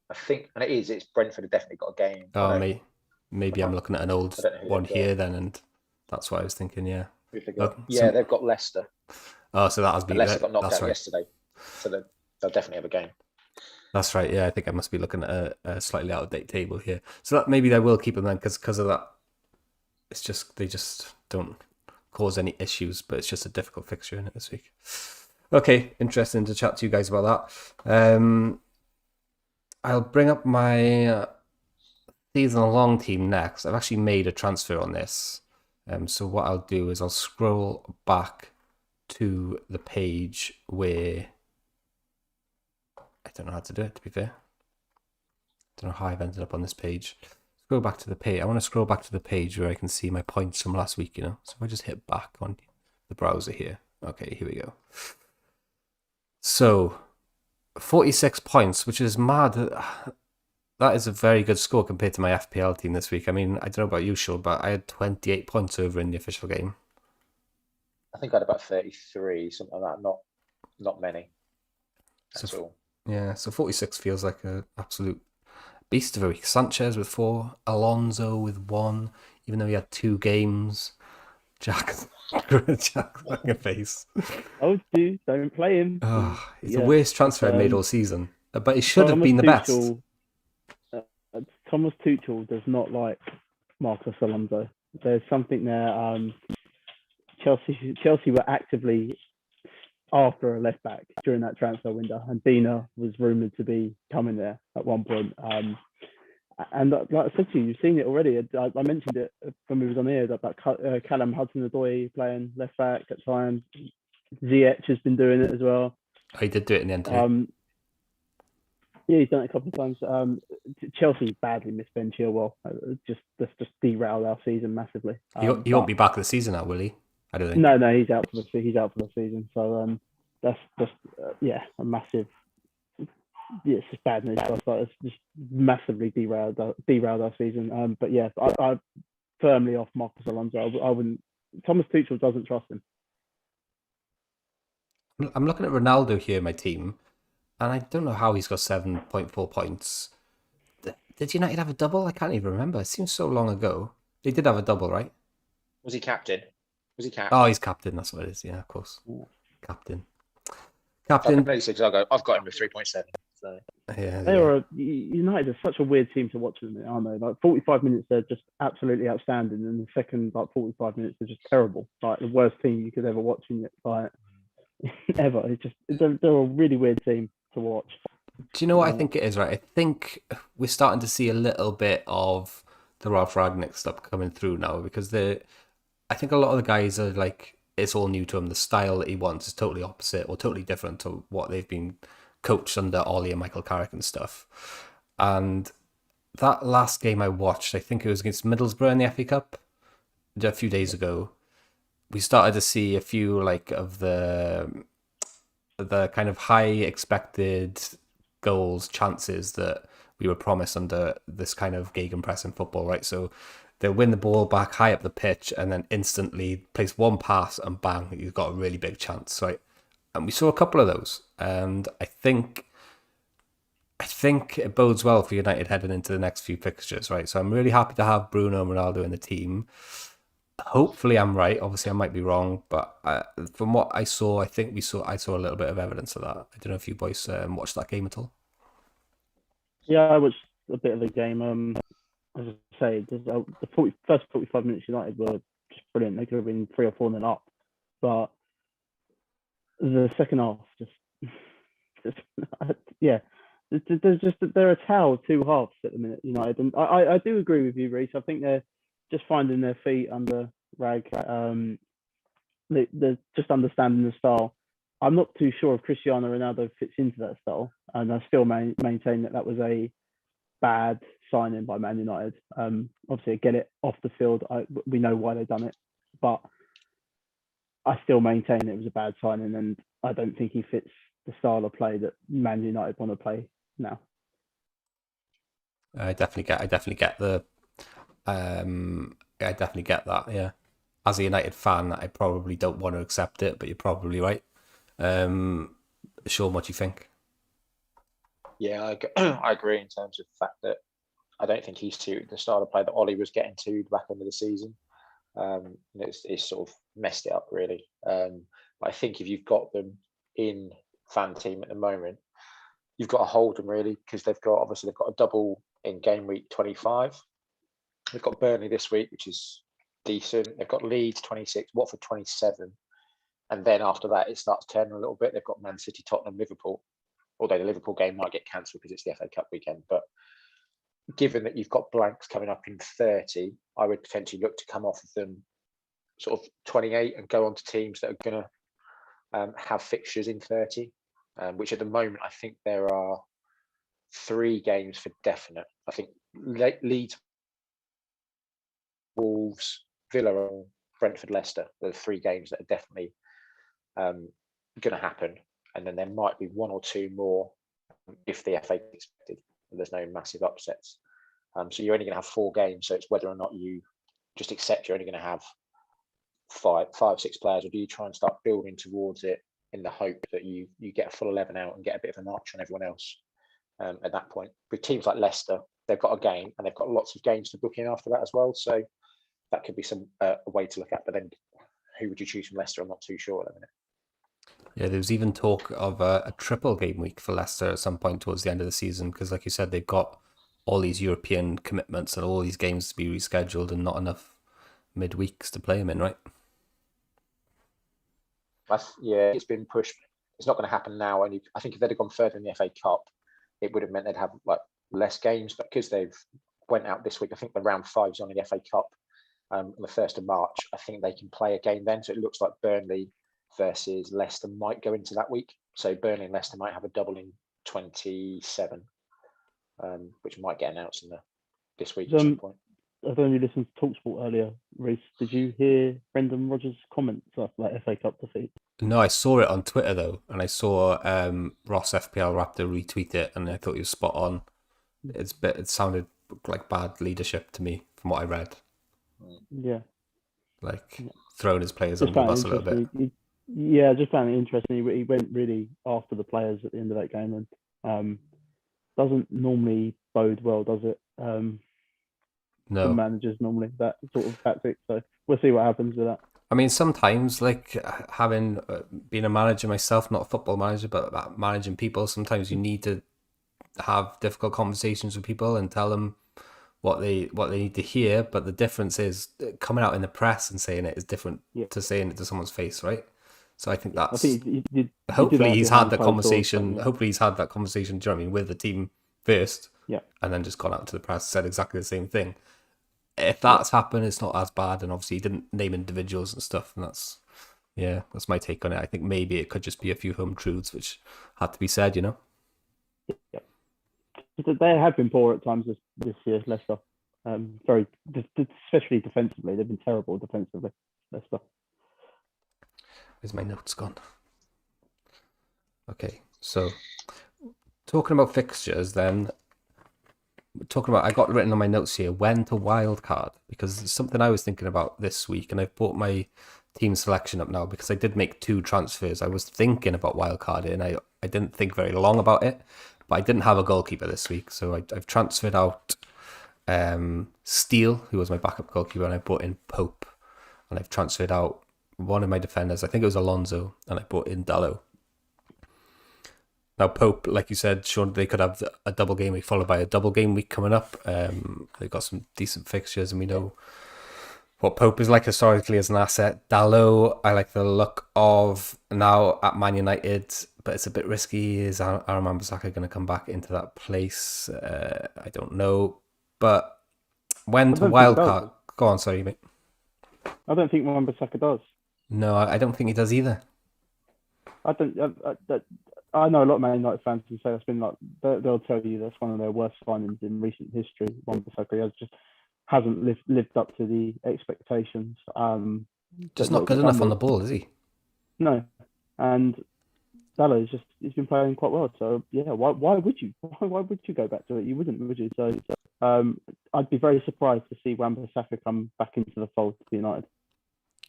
I think, and it's Brentford have definitely got a game. Oh, maybe I'm looking at an old I don't know who one they've got. here then, and that's what I was thinking. Yeah. Who have they got? Oh, Yeah, they've got Leicester. Oh, so that has And been. Leicester got knocked That's out right. yesterday, so they'll definitely have a game. That's right. Yeah, I think I must be looking at a slightly out of date table here. So that maybe they will keep them then because of that. It's just they just don't cause any issues, but it's just a difficult fixture in it this week. Okay, interesting to chat to you guys about that. I'll bring up my season long team next. I've actually made a transfer on this. So what I'll do is I'll scroll back to the page where I don't know how to do it, to be fair. I don't know how I've ended up on this page. Scroll back to the page. I want to scroll back to the page where I can see my points from last week, So if I just hit back on the browser here. Okay, here we go. So 46 points, which is mad. That is a very good score compared to my FPL team this week. I mean, I don't know about you, Sean, but I had 28 points over in the official game. I think I had about 33, something like that. Not many at all. Yeah, so 46 feels like an absolute beast of a week. Sanchez with 4, Alonso with 1, even though he had 2 games. Jack's on your face. Oh, dude, don't play him. Oh, it's the worst transfer I made all season. But it should have Thomas been the best. Thomas Tuchel does not like Marcos Alonso. There's something there. Chelsea were actively after a left back during that transfer window, and Dina was rumoured to be coming there at one point. And like I said to you, you've seen it already. I mentioned it when we was on air that Callum Hudson-Odoi playing left back at times. Ziyech has been doing it as well. Oh, he did do it in the end. Yeah, he's done it a couple of times. Chelsea badly missed Ben Chilwell. Just derailed our season massively. He won't be back this season now, will he? I don't think. No, he's out for the season. So that's just a massive. Yeah, it's just bad news. But it's just massively derailed our season. But yeah, I firmly off Marcos Alonso. I wouldn't. Thomas Tuchel doesn't trust him. I'm looking at Ronaldo here in my team, and I don't know how he's got 7.4 points. Did United have a double? I can't even remember. It seems so long ago. They did have a double, right? Was he captain? Oh, he's captain. That's what it is. Yeah, of course. Yeah. Captain. I've got him with 3.7. So yeah. United are such a weird team to watch, aren't they? Like 45 minutes, they're just absolutely outstanding, and the second 45 minutes, they're just terrible. Like the worst team you could ever watch in ever. They're a really weird team to watch. Do you know what I think it is, right? I think we're starting to see a little bit of the Ralph Ragnick stuff coming through now, because I think a lot of the guys are like, it's all new to him. The style that he wants is totally opposite or totally different to what they've been coached under Ollie and Michael Carrick and stuff. And that last game I watched, I think it was against Middlesbrough in the FA Cup a few days ago. We started to see a few like of the kind of high expected goals, chances that we were promised under this kind of gegenpressing football, right? So they'll win the ball back high up the pitch and then instantly place one pass and bang, you've got a really big chance, right? And we saw a couple of those, and I think it bodes well for United heading into the next few fixtures, right? So I'm really happy to have Bruno and Ronaldo in the team. Hopefully I'm right. Obviously I might be wrong, but from what I saw, I saw a little bit of evidence of that. I don't know if you boys watched that game at all. Yeah, I watched a bit of the game. As I say, the first 45 minutes United were just brilliant. They could have been 3 or 4 and up, but the second half just yeah. They're a tale of two halves at the minute, United, and I do agree with you, Reece. I think they're just finding their feet under Rag. They're just understanding the style. I'm not too sure if Cristiano Ronaldo fits into that style, and I still maintain that was a bad signing by Man United. Obviously, get it off the field. We know why they've done it, but I still maintain it was a bad signing, and I don't think he fits the style of play that Man United want to play now. I definitely get that. Yeah, as a United fan, I probably don't want to accept it, but you're probably right. Sean, what do you think? Yeah, I agree in terms of the fact that I don't think he's suited the style of play that Ollie was getting to the back end of the season. It's sort of messed it up really. But I think if you've got them in Fanteam at the moment, you've got to hold them really, because they've got a double in game week 25. They've got Burnley this week, which is decent. They've got Leeds 26, Watford 27. And then after that, it starts turning a little bit. They've got Man City, Tottenham, Liverpool. Although the Liverpool game might get cancelled because it's the FA Cup weekend. But given that you've got blanks coming up in 30, I would potentially look to come off of them sort of 28 and go on to teams that are going to have fixtures in 30, which at the moment, I think there are 3 games for definite. I think Leeds, Wolves, Villa, and Brentford, Leicester. There are 3 games that are definitely going to happen. And then there might be 1 or 2 more if the FA is expected. There's no massive upsets. So you're only going to have 4 games. So it's whether or not you just accept you're only going to have 5, 6 players, or do you try and start building towards it in the hope that you get a full 11 out and get a bit of a notch on everyone else at that point. With teams like Leicester, they've got a game and they've got lots of games to book in after that as well. So that could be a way to look at. But then who would you choose from Leicester? I'm not too sure at the minute. Yeah, there was even talk of a triple game week for Leicester at some point towards the end of the season, because like you said, they've got all these European commitments and all these games to be rescheduled and not enough midweeks to play them in, right? Yeah, it's been pushed. It's not going to happen now. I think if they'd have gone further in the FA Cup, it would have meant they'd have like less games. But because they've went out this week, I think the round 5's on the FA Cup on the 1st of March. I think they can play a game then. So it looks like Burnley versus Leicester might go into that week. So Burnley and Leicester might have a double in 27, which might get announced this week at some point. I've only listened to TalkSport earlier, Reece. Did you hear Brendan Rodgers' comments after FA Cup defeat? No, I saw it on Twitter though, and I saw Ross FPL Raptor retweet it, and I thought he was spot on. It sounded like bad leadership to me from what I read. Yeah, throwing his players under the bus a little bit. I just found it interesting. He went really after the players at the end of that game, and doesn't normally bode well, does it? No, for managers normally, that sort of tactic. So we'll see what happens with that. I mean, sometimes, like having been a manager myself, not a football manager, but managing people, sometimes you need to have difficult conversations with people and tell them what they need to hear. But the difference is coming out in the press and saying it is different to saying it to someone's face, right? So I think that's. I think hopefully he's had the conversation. Hopefully he's had that conversation. Do you know what I mean, with the team first? Yeah. And then just gone out to the press, said exactly the same thing. If that's happened, it's not as bad. And obviously he didn't name individuals and stuff. And that's my take on it. I think maybe it could just be a few home truths which had to be said, you know? Yeah. They have been poor at times this year, Leicester. Very, especially defensively. They've been terrible defensively, Leicester. Where's my notes gone? Okay, so talking about fixtures then. I got written on my notes here, when to wildcard, because it's something I was thinking about this week, and I've brought my team selection up now because I did make 2 transfers. I was thinking about wildcarding, and I didn't think very long about it, but I didn't have a goalkeeper this week, so I've transferred out Steele, who was my backup goalkeeper, and I brought in Pope, and I've transferred out one of my defenders. I think it was Alonso, and I brought in Dalot. Now, Pope, like you said, Sean, they could have a double game week followed by a double game week coming up. They've got some decent fixtures, and we know what Pope is like historically as an asset. Dalot, I like the look of now at Man United, but it's a bit risky. Is Aaron Wan-Bissaka going to come back into that place? I don't know. But when to wildcard? Go on, sorry, mate. I don't think Wan-Bissaka does. No, I don't think he does either. I don't. I know a lot of Man United fans who say it's been like they'll tell you that's one of their worst signings in recent history. Wan-Bissaka hasn't lived up to the expectations. Just not good enough on the ball, is he? No, and Dalot he's been playing quite well. So yeah, why would you go back to it? You wouldn't, would you? So I'd be very surprised to see Wan-Bissaka come back into the fold for United.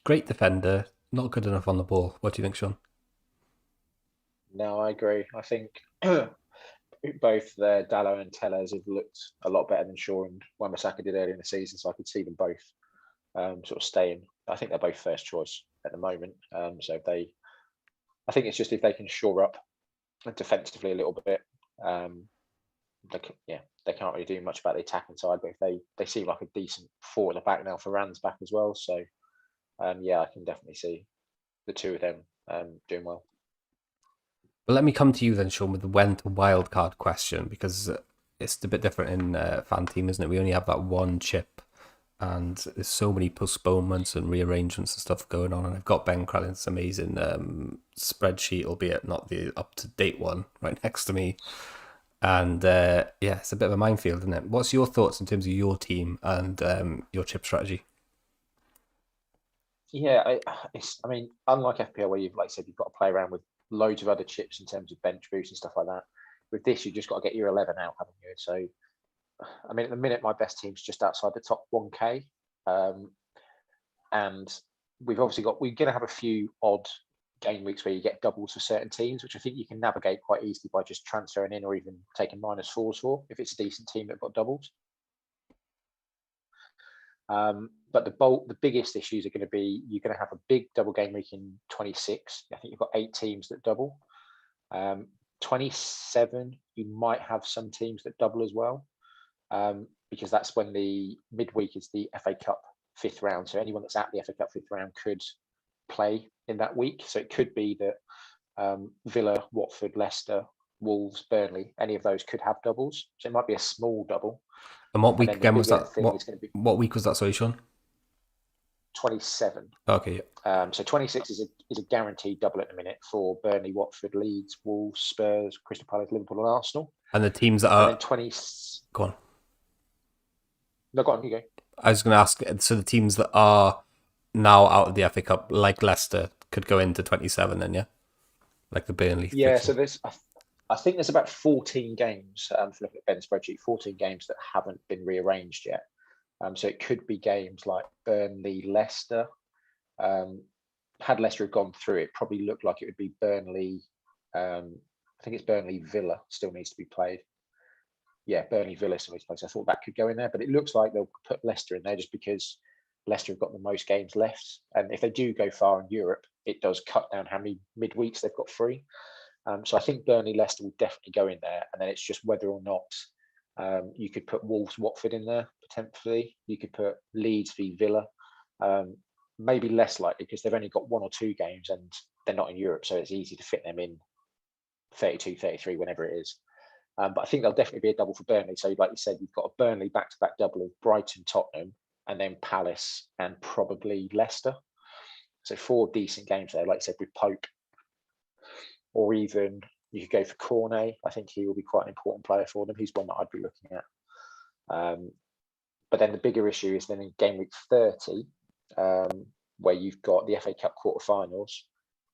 Great defender, not good enough on the ball. What do you think, Sean? No, I agree. I think both Dalot and Tellez have looked a lot better than Shaw and Wan-Bissaka did earlier in the season, so I could see them both sort of staying. I think they're both first choice at the moment. So I think it's just if they can shore up defensively a little bit, they can't really do much about the attacking side, but if they seem like a decent four at the back now for Rand's back as well. So I can definitely see the two of them doing well. But let me come to you then, Sean, with the when to wildcard question, because it's a bit different in Fanteam, isn't it? We only have that one chip, and there's so many postponements and rearrangements and stuff going on. And I've got Ben Crallin's amazing spreadsheet, albeit not the up-to-date one, right next to me. And it's a bit of a minefield, isn't it? What's your thoughts in terms of your team and your chip strategy? Yeah, I mean, unlike FPL where you've, like I said, you've got to play around with loads of other chips in terms of bench boost and stuff like that. With this, you just got to get your 11 out, haven't you? So, I mean, at the minute, my best team's just outside the top 1K. And we're going to have a few odd game weeks where you get doubles for certain teams, which I think you can navigate quite easily by just transferring in or even taking -4s for if it's a decent team that got doubles. But the biggest issues are going to be you're going to have a big double game week in 26. I think you've got 8 teams that double. 27, you might have some teams that double as well, because that's when the midweek is the FA Cup 5th round. So anyone that's at the FA Cup 5th round could play in that week. So it could be that Villa, Watford, Leicester, Wolves, Burnley, any of those could have doubles. So it might be a small double. And what week again was that? What week was that, sorry, Sean? 27. Okay. So 26 is a guaranteed double at the minute for Burnley, Watford, Leeds, Wolves, Spurs, Crystal Palace, Liverpool, and Arsenal. And the teams that are 20. Go on. No, go on. You go. I was going to ask. So the teams that are now out of the FA Cup, like Leicester, could go into 27. Then, yeah, like the Burnley. Yeah. So I think there's about 14 games. If you look at Ben's spreadsheet, 14 games that haven't been rearranged yet. So it could be games like Burnley, Leicester. Had Leicester have gone through, it probably looked like it would be Burnley. I think it's Burnley Villa still needs to be played. Yeah, Burnley Villa still needs to be played. So I thought that could go in there, but it looks like they'll put Leicester in there just because Leicester have got the most games left. And if they do go far in Europe, it does cut down how many midweeks they've got free. So I think Burnley Leicester will definitely go in there, and then it's just whether or not you could put Wolves Watford in there potentially. You could put Leeds v Villa. Maybe less likely because they've only got 1 or 2 games and they're not in Europe, so it's easy to fit them in 32, 33, whenever it is. But I think there'll definitely be a double for Burnley. So like you said, you've got a Burnley back-to-back double of Brighton, Tottenham, and then Palace and probably Leicester. So 4 decent games there, like I said, with Pope. Or even you could go for Cornet. I think he will be quite an important player for them. He's one that I'd be looking at. But then the bigger issue is then in game week 30, where you've got the FA Cup quarterfinals,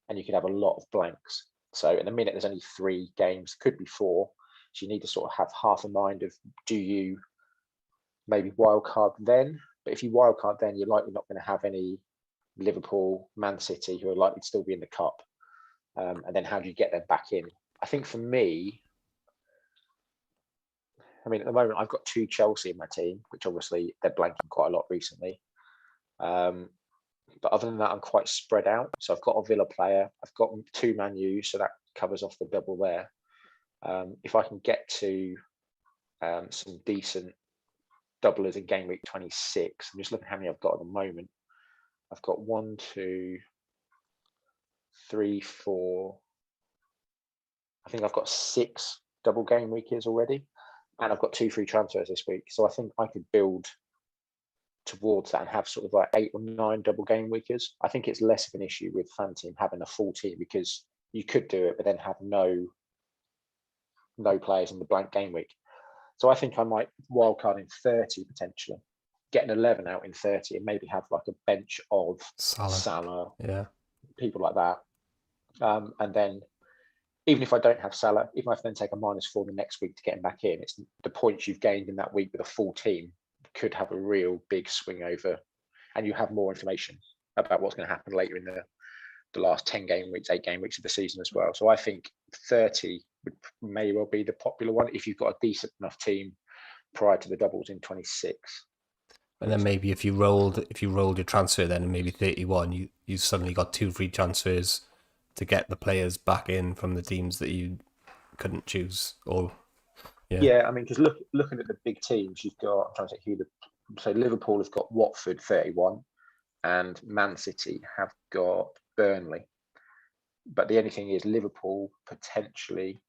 and you could have a lot of blanks. So in a minute, there's only 3 games, could be 4. So you need to sort of have half a mind of, do you maybe wildcard then? But if you wildcard then, you're likely not going to have any Liverpool, Man City, who are likely to still be in the cup. And then how do you get them back in? I think for me, I mean, at the moment, I've got 2 Chelsea in my team, which obviously they're blanking quite a lot recently. But other than that, I'm quite spread out. So I've got a Villa player. I've got 2 Man U, so that covers off the double there. If I can get to some decent doublers in game week 26, I'm just looking at how many I've got at the moment. I've got 1, 2, 3, 4. I think I've got 6 double game weekers already. And I've got 2 free transfers this week. So I think I could build towards that and have sort of like 8 or 9 double game weekers. I think it's less of an issue with Fanteam having a full team because you could do it, but then have no players in the blank game week. So I think I might wildcard in 30 potentially, get an 11 out in 30, and maybe have like a bench of Salah, yeah, people like that. And then even if I don't have Salah, even if I then take a -4 the next week to get him back in, it's the points you've gained in that week with a full team could have a real big swing over, and you have more information about what's going to happen later in the last 10 game weeks, 8 game weeks of the season as well. So I think 30 may well be the popular one if you've got a decent enough team prior to the doubles in 26. And then maybe if you rolled your transfer then and maybe 31, you suddenly got 2 free transfers to get the players back in from the teams that you couldn't choose. Or yeah, I mean, because looking at the big teams, you've got, I'm trying to think so Liverpool have got Watford 31 and Man City have got Burnley. But the only thing is Liverpool potentially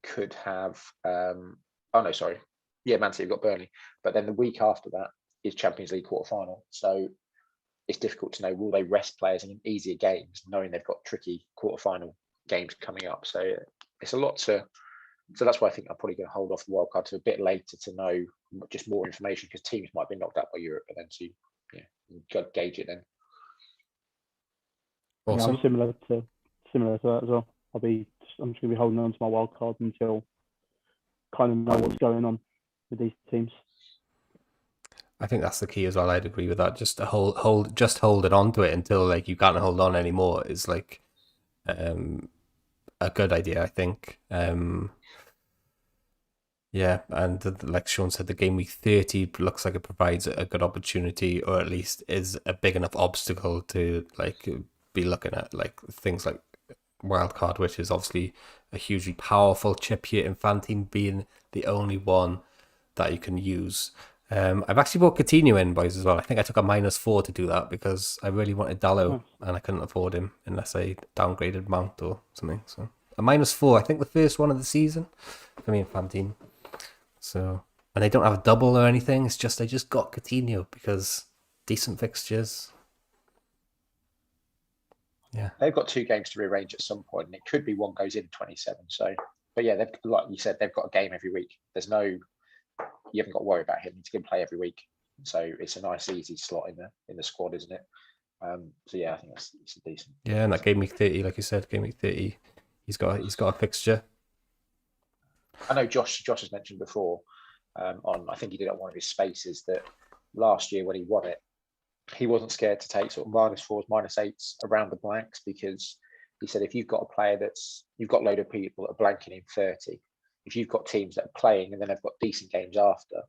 could have Man City have got Burnley. But then the week after that is Champions League quarter-final. So it's difficult to know, will they rest players in easier games, knowing they've got tricky quarter-final games coming up. So it's a lot to... So that's why I think I'm probably going to hold off the wildcard to a bit later to know just more information, because teams might be knocked out by Europe, but then to gauge it then. awesome. Yeah, I'm similar to that as well. I'm just going to be holding on to my wildcard until kind of know what's going on with these teams. I think that's the key as well. I'd agree with that. Just to hold it on to it until like you can't hold on anymore is like a good idea, I think. Yeah, and like Sean said, the game week 30 looks like it provides a good opportunity, or at least is a big enough obstacle to like be looking at like things like wildcard, which is obviously a hugely powerful chip here in Fanteam, being the only one that you can use. I've actually bought Coutinho in, boys, as well. I think I took a -4 to do that because I really wanted Dallo and I couldn't afford him unless I downgraded Mount or something. So a -4, I think the first one of the season for me in Fanteam. So, and they don't have a double or anything. It's just I just got Coutinho because decent fixtures. Yeah, they've got 2 games to rearrange at some point, and it could be one goes in 27. So, but yeah, they've, like you said, they've got a game every week. You haven't got to worry about him. He's going to play every week, so it's a nice, easy slot in the squad, isn't it? So yeah, I think it's a decent. Yeah, and that game week 30, like you said, game week 30, he's got a fixture. I know Josh has mentioned before I think he did it on one of his spaces that last year when he won it, he wasn't scared to take sort of -4s, -8s around the blanks, because he said if you've got a player you've got a load of people that are blanking in 30, if you've got teams that are playing and then they've got decent games after,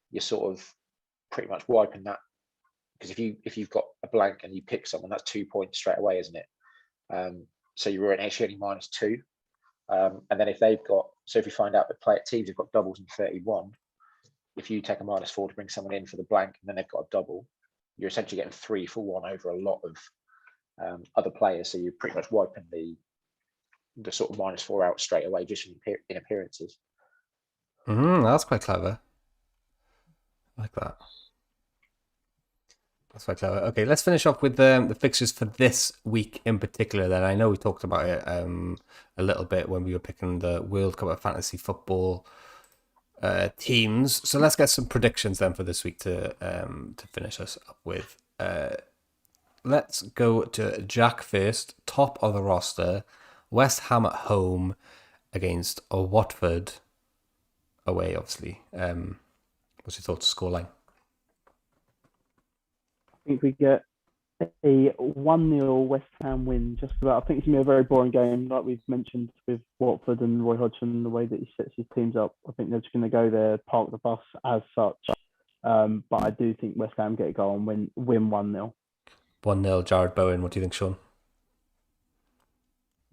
you're sort of pretty much wiping that, because if you've got a blank and you pick someone, that's 2 points straight away, isn't it? So you're actually only -2. And then if you find out that teams have got doubles in 31, if you take a -4 to bring someone in for the blank and then they've got a double, you're essentially getting 3 for 1 over a lot of other players. So you're pretty much wiping the sort of -4 out straight away just in appearances. That's quite clever. I like that. That's quite clever. Okay, let's finish off with the fixtures for this week in particular. Then I know we talked about it a little bit when we were picking the World Cup of Fantasy Football teams. So let's get some predictions then for this week to finish us up with. Let's go to Jack first. Top of the roster, West Ham at home against Watford away, obviously. What's your thoughts? Scoreline? I think we get a 1-0 West Ham win, just about. I think it's going to be a very boring game, like we've mentioned with Watford and Roy Hodgson, the way that he sets his teams up. I think they're just going to go there, park the bus as such. But I do think West Ham get a goal and win 1-0. 1-0 Jared Bowen. What do you think, Sean?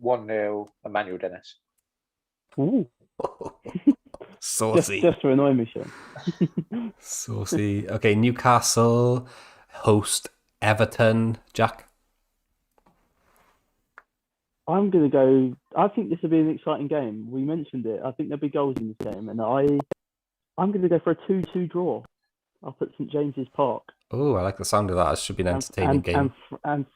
1-0 Emmanuel Dennis. Ooh. Saucy. Just to annoy me, Sean. Saucy. Okay, Newcastle host Everton. Jack? I'm going to go... I think this will be an exciting game. We mentioned it. I think there'll be goals in this game. And I'm going to go for a 2-2 draw. I'll put St James's Park. Oh, I like the sound of that. It should be an entertaining game. And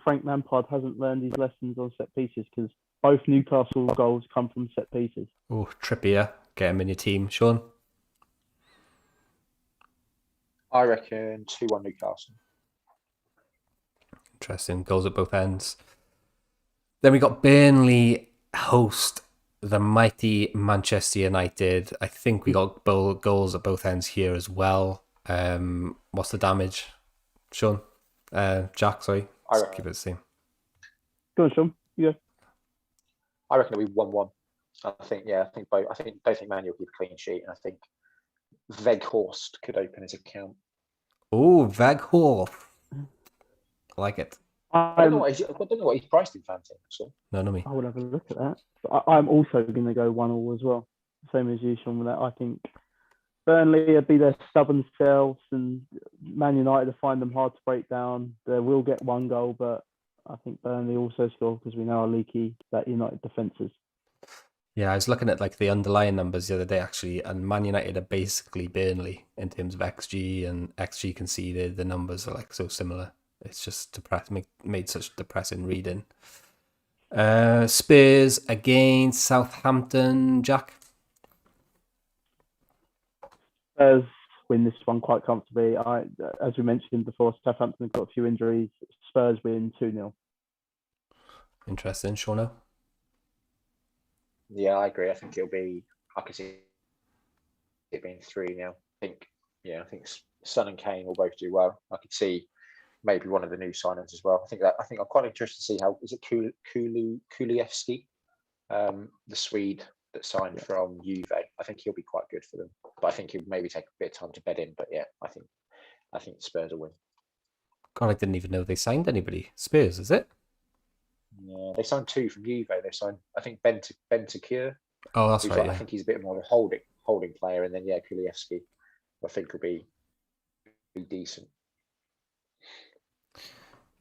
Frank Lampard hasn't learned his lessons on set pieces, because both Newcastle goals come from set pieces. Oh, Trippier, get him in your team. Sean? I reckon 2-1 Newcastle. Interesting. Goals at both ends. Then we got Burnley host the mighty Manchester United. I think we got goals at both ends here as well. What's the damage, Sean? Jack, sorry. Let's keep it the same. Go on, Sean. Yeah. I reckon it'll be 1-1. I think both. I don't think Man will keep a clean sheet, and I think Weghorst could open his account. Oh, Weghorst. I like it. I don't know what he's priced in Fanteam. So. No, not me. I will have a look at that. But I'm also going to go 1-1 as well. Same as you, Sean, with that. I think Burnley will be their stubborn selves, and Man United will find them hard to break down. They will get one goal, but I think Burnley also score because we know how leaky that United defence is. Yeah, I was looking at like the underlying numbers the other day actually, and Man United are basically Burnley in terms of XG and XG conceded. The numbers are like so similar. It's just made such depressing reading. Spurs against Southampton, Jack. Spurs win this one quite comfortably. As we mentioned before, Southampton have got a few injuries. Spurs win 2-0. Interesting, Shauno. Yeah, I agree. I think I could see it being 3-0. I think Son and Kane will both do well. I could see maybe one of the new signings as well. I think I'm quite interested to see how is it Kulievski, the Swede that signed from Juve. I think he'll be quite good for them, but I think he'll maybe take a bit of time to bed in. But yeah, I think Spurs will win. God, I didn't even know they signed anybody. Spurs, is it? Yeah, they signed 2 from Juve. They signed, I think, Bentancur. Oh, that's right. I think he's a bit more of a holding player, and then Kulievski, I think will be decent.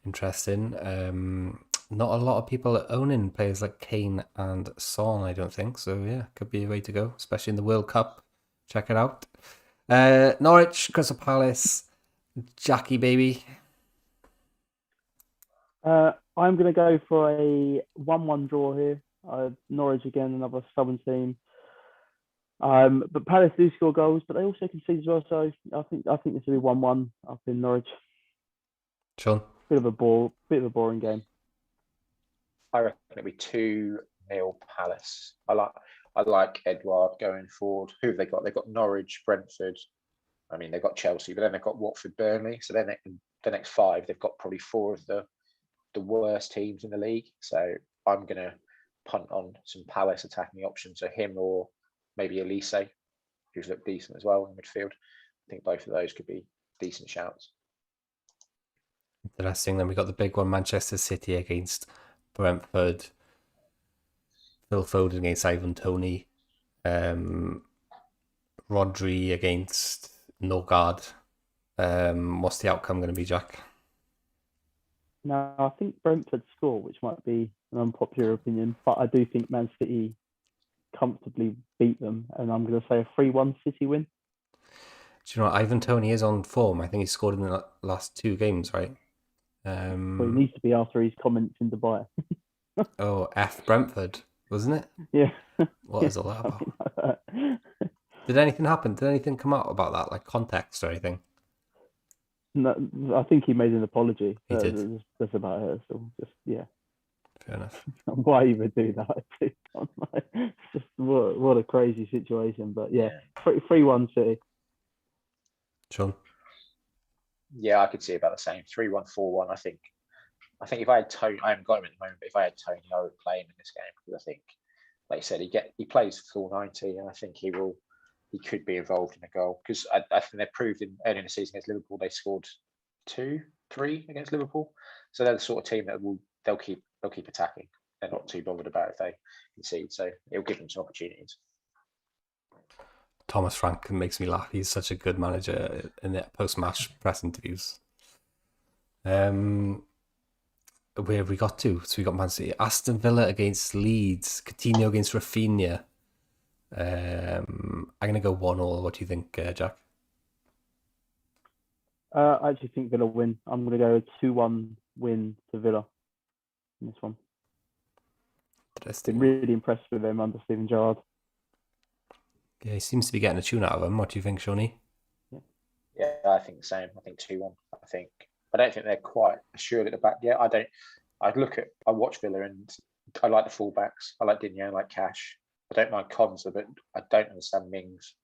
Interesting. Not a lot of people are owning players like Kane and Son, I don't think. So yeah, could be a way to go, especially in the World Cup. Check it out. Norwich, Crystal Palace, Jackie baby. I'm going to go for a 1-1 draw here. Norwich again, another stubborn team. But Palace do score goals, but they also concede as well. So I think this will be 1-1 up in Norwich. Sean? Bit of a boring game. I reckon it'll be 2-0 Palace. I like Edouard going forward. Who have they got? They've got Norwich, Brentford. I mean, they've got Chelsea, but then they've got Watford, Burnley. So then the next 5, they've got probably 4 of the worst teams in the league. So I'm going to punt on some Palace attacking options. So him or maybe Elise, who's looked decent as well in midfield. I think both of those could be decent shouts. Interesting. Then we got the big one, Manchester City against Brentford. Phil Foden against Ivan Toney. Rodri against Norgard. What's the outcome going to be, Jack? Now, I think Brentford score, which might be an unpopular opinion, but I do think Man City comfortably beat them, and I'm going to say a 3-1 City win. Do you know what? Ivan Toney is on form. I think he scored in the last 2 games, right? Well, he needs to be after his comments in Dubai. F Brentford, wasn't it? Yeah. What is all that about? Did anything happen? Did anything come out about that, like context or anything? No, I think he made an apology. He did. That's about it. So yeah. Fair enough. Why even do that? It's just what a crazy situation. But yeah, 3-1 City. Sean? Yeah, I could see about the same. 3-1, 4-1. I think if I had Tony, I haven't got him at the moment, but if I had Tony, I would play him in this game because I think, like you said, he plays full 90, and I think he could be involved in a goal because I think they proved early in the season against Liverpool they scored 2, 3 against Liverpool, so they're the sort of team that they'll keep attacking. They're not too bothered about if they concede, so it'll give them some opportunities. Thomas Frank makes me laugh. He's such a good manager in the post-match press interviews. Where have we got to? So we got Man City, Aston Villa against Leeds, Coutinho against Rafinha. I'm going to go 1-1. What do you think, Jack? I actually think Villa win. I'm going to go 2-1 win to Villa in this one. been really impressed with him under Steven Gerrard. Yeah, he seems to be getting a tune out of him. What do you think, Shawnee? Yeah, I think the same. I think 2-1. I don't think they're quite assured at the back yet. I watch Villa and I like the fullbacks. I like Digne, I like Cash. I don't mind Konza, but I don't understand Mings.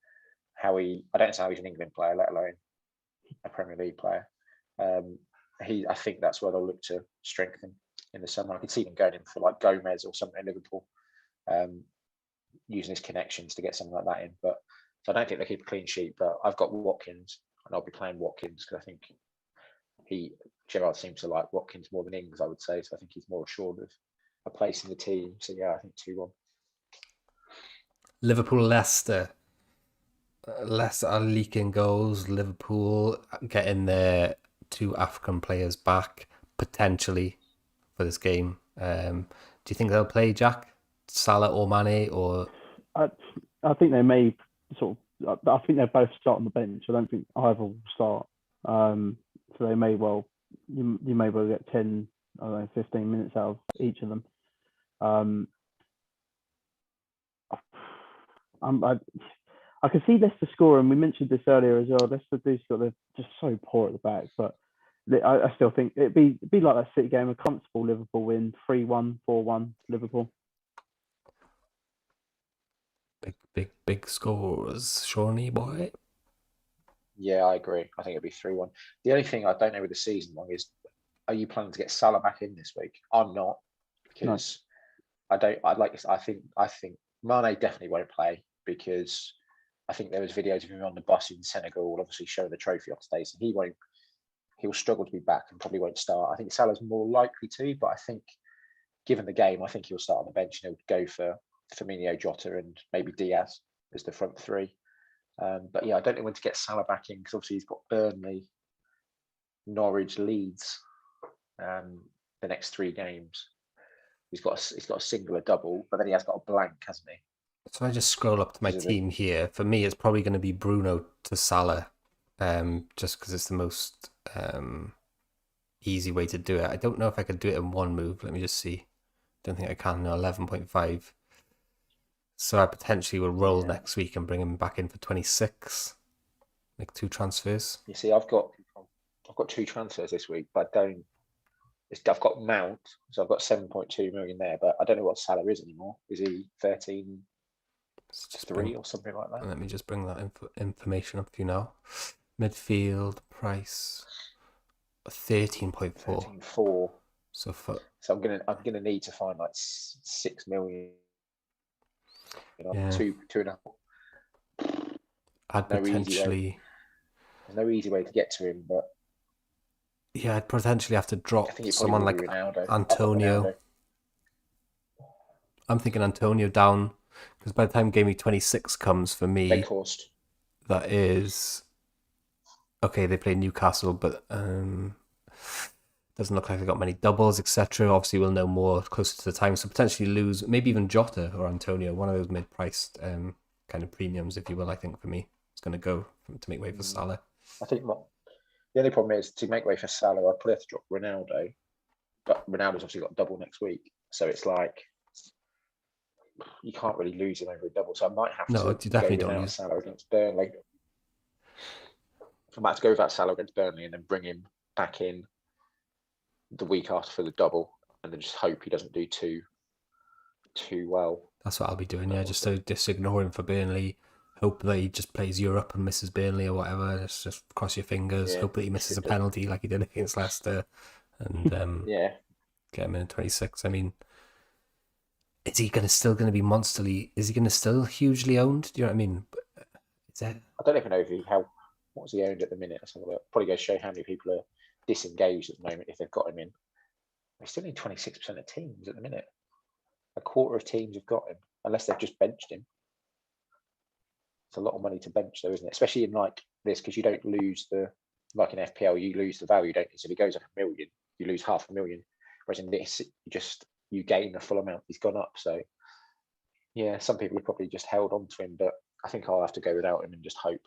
I don't understand how he's an England player, let alone a Premier League player. I think that's where they'll look to strengthen in the summer. I could see them going in for like Gomez or something in Liverpool, using his connections to get something like that in. But so I don't think they keep a clean sheet. But I've got Watkins, and I'll be playing Watkins because I think Gerrard seems to like Watkins more than Ings, I would say. So I think he's more assured of a place in the team. So yeah, I think 2-1. Liverpool Leicester. Leicester are leaking goals. Liverpool getting their 2 African players back potentially for this game. Do you think they'll play, Jack? Salah or Mane? Or I think they may I think they both start on the bench. I don't think either will start. So they may well, you may well get 10, 15 minutes out of each of them. I can see Leicester score, and we mentioned this earlier as well. Leicester do score; they're just so poor at the back, but I still think it'd be like that City game, a comfortable Liverpool win, 3-1, 4-1 Liverpool. Big scores, Shawnee boy. Yeah, I agree. I think it'll be 3-1. The only thing I don't know with the season long is, are you planning to get Salah back in this week? I'm not, because I think Mane definitely won't play, because I think there was videos of him on the bus in Senegal, obviously showing the trophy off today, so he'll struggle to be back and probably won't start. I think Salah's more likely to, but I think given the game, I think he'll start on the bench and he'll go for Firmino, Jota, and maybe Diaz as the front three. But yeah, I don't know when to get Salah back in, because obviously he's got Burnley, Norwich, Leeds, the next 3 games. He's got a single, a double, but then he has got a blank, hasn't he? So I just scroll up to my team here. For me, it's probably going to be Bruno to Salah, just because it's the most easy way to do it. I don't know if I could do it in one move. Let me just see. Don't think I can. No, 11.5. So I potentially will roll next week and bring him back in for 26. Make 2 transfers. You see, I've got 2 transfers this week, but I've got Mount, so I've got 7.2 million there, but I don't know what Salah is anymore. Is he 13.3 or something like that? Let me just bring that information up for you now. Midfield price 13.4. 13.4. So I'm gonna need to find like 6 million. 2.5. I'd potentially. There's no easy way to get to him, but yeah, I'd potentially have to drop someone like Antonio. I'm thinking Antonio down, because by the time Gamweeek 26 comes for me, that is okay. They play Newcastle, but doesn't look like they got many doubles, etc. Obviously, we'll know more closer to the time, so potentially lose maybe even Jota or Antonio, one of those mid-priced kind of premiums, if you will. I think for me, it's going to go to make way for Salah. I think the only problem is to make way for Salah, I'd probably have to drop Ronaldo, but Ronaldo's obviously got a double next week, so it's like you can't really lose him over a double. So I might have to. No, you definitely don't lose Salah against Burnley. I might have to go without Salah against Burnley and then bring him back in the week after for the double, and then just hope he doesn't do too well. That's what I'll be doing. Yeah, just ignore him for Burnley. Hope that he just plays Europe and misses Burnley or whatever. Just cross your fingers. Hope that he misses a penalty like he did against Leicester, and get him in 26. I mean, is he still going to be monsterly? Is he going to still hugely owned? Do you know what I mean? I don't even know what's he owned at the minute. Probably go show how many people are disengaged at the moment if they've got him in. They're still in 26% of teams at the minute. A quarter of teams have got him, unless they've just benched him. It's a lot of money to bench, though, isn't it? Especially in like this, because you don't lose like in FPL, you lose the value, don't you? So if he goes up $1 million, you lose $500,000. Whereas in this, you gain the full amount he's gone up. So yeah, some people have probably just held on to him, but I think I'll have to go without him and just hope.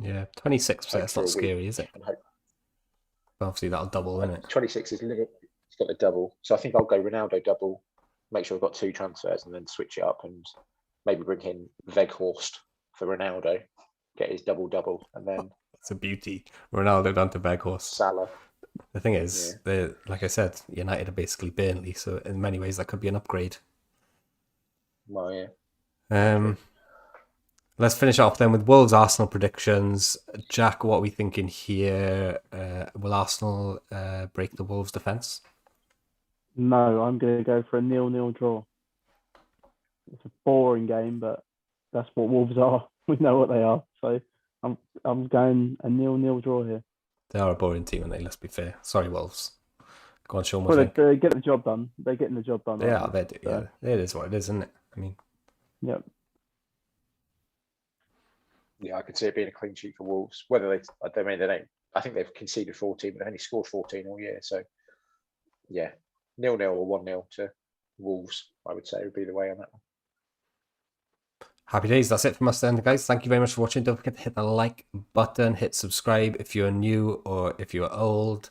Yeah, 26%. That's not scary, is it? Obviously, that'll double, isn't it? 26 is he's got the double. So I think I'll go Ronaldo double, make sure we've got 2 transfers and then switch it up and maybe bring in Weghorst for Ronaldo, get his double, and then It's a beauty. Ronaldo down to Weghorst. Salah. The thing is, like I said, United are basically Burnley, so in many ways that could be an upgrade. Well, yeah. Let's finish off then with Wolves Arsenal predictions. Jack, what are we thinking here? Will Arsenal break the Wolves defence? No, I'm going to go for a 0-0 draw. It's a boring game, but that's what Wolves are. We know what they are. So I'm going a 0-0 draw here. They are a boring team, and let's be fair. Sorry, Wolves. Go on, Sean. Well, they get the job done. They're getting the job done. They are. They do. Yeah, it is what it is, isn't it? I mean, yep. Yeah, I could see it being a clean sheet for Wolves. Whether they don't. I think they've conceded 14, but they've only scored 14 all year. So, yeah, 0-0 or 1-0 to Wolves, I would say, would be the way on that one. Happy days. That's it from us then, guys. Thank you very much for watching. Don't forget to hit the like button, hit subscribe if you're new or if you're old.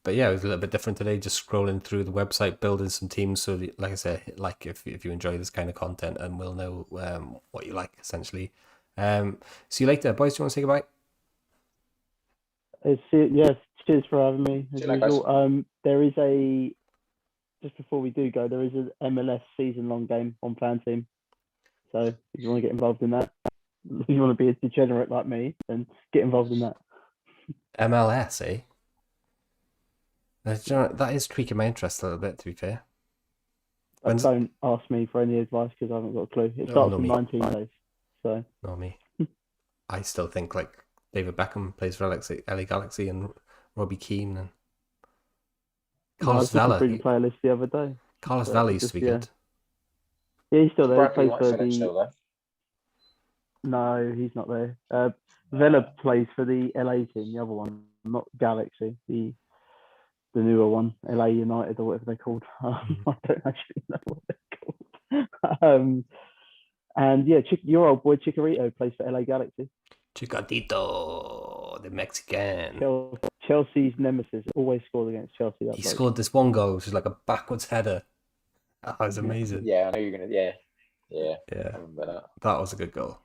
But yeah, it was a little bit different today, just scrolling through the website, building some teams. So like I said, like if you enjoy this kind of content, and we'll know what you like, essentially. See you later. Boys, do you want to say goodbye? Yes, cheers for having me. As See you later, usual. There is just before we do go, there is an MLS season-long game on Fanteam. So if you want to get involved in that, if you want to be a degenerate like me, then get involved in that. MLS, eh? That is tweaking my interest a little bit, to be fair. Don't ask me for any advice because I haven't got a clue. It starts in 19 days. So Not me. I still think like David Beckham plays for LA Galaxy and Robbie Keane and Carlos Vela. I was looking through the playlist the other day. Carlos Vela used to be good. Yeah, he's still there. He Bradley plays for Whitehead still there. No, he's not there. Vela plays for the LA team, the other one, not Galaxy, the newer one, LA United or whatever they're called. I don't actually know what they're called. And yeah, your old boy Chicharito plays for LA Galaxy. Chicatito, the Mexican. Chelsea's nemesis, always scored against Chelsea. He scored this one goal, which is like a backwards header. That was amazing. Yeah, I know you're gonna. Yeah. Yeah. I remember that. That was a good goal.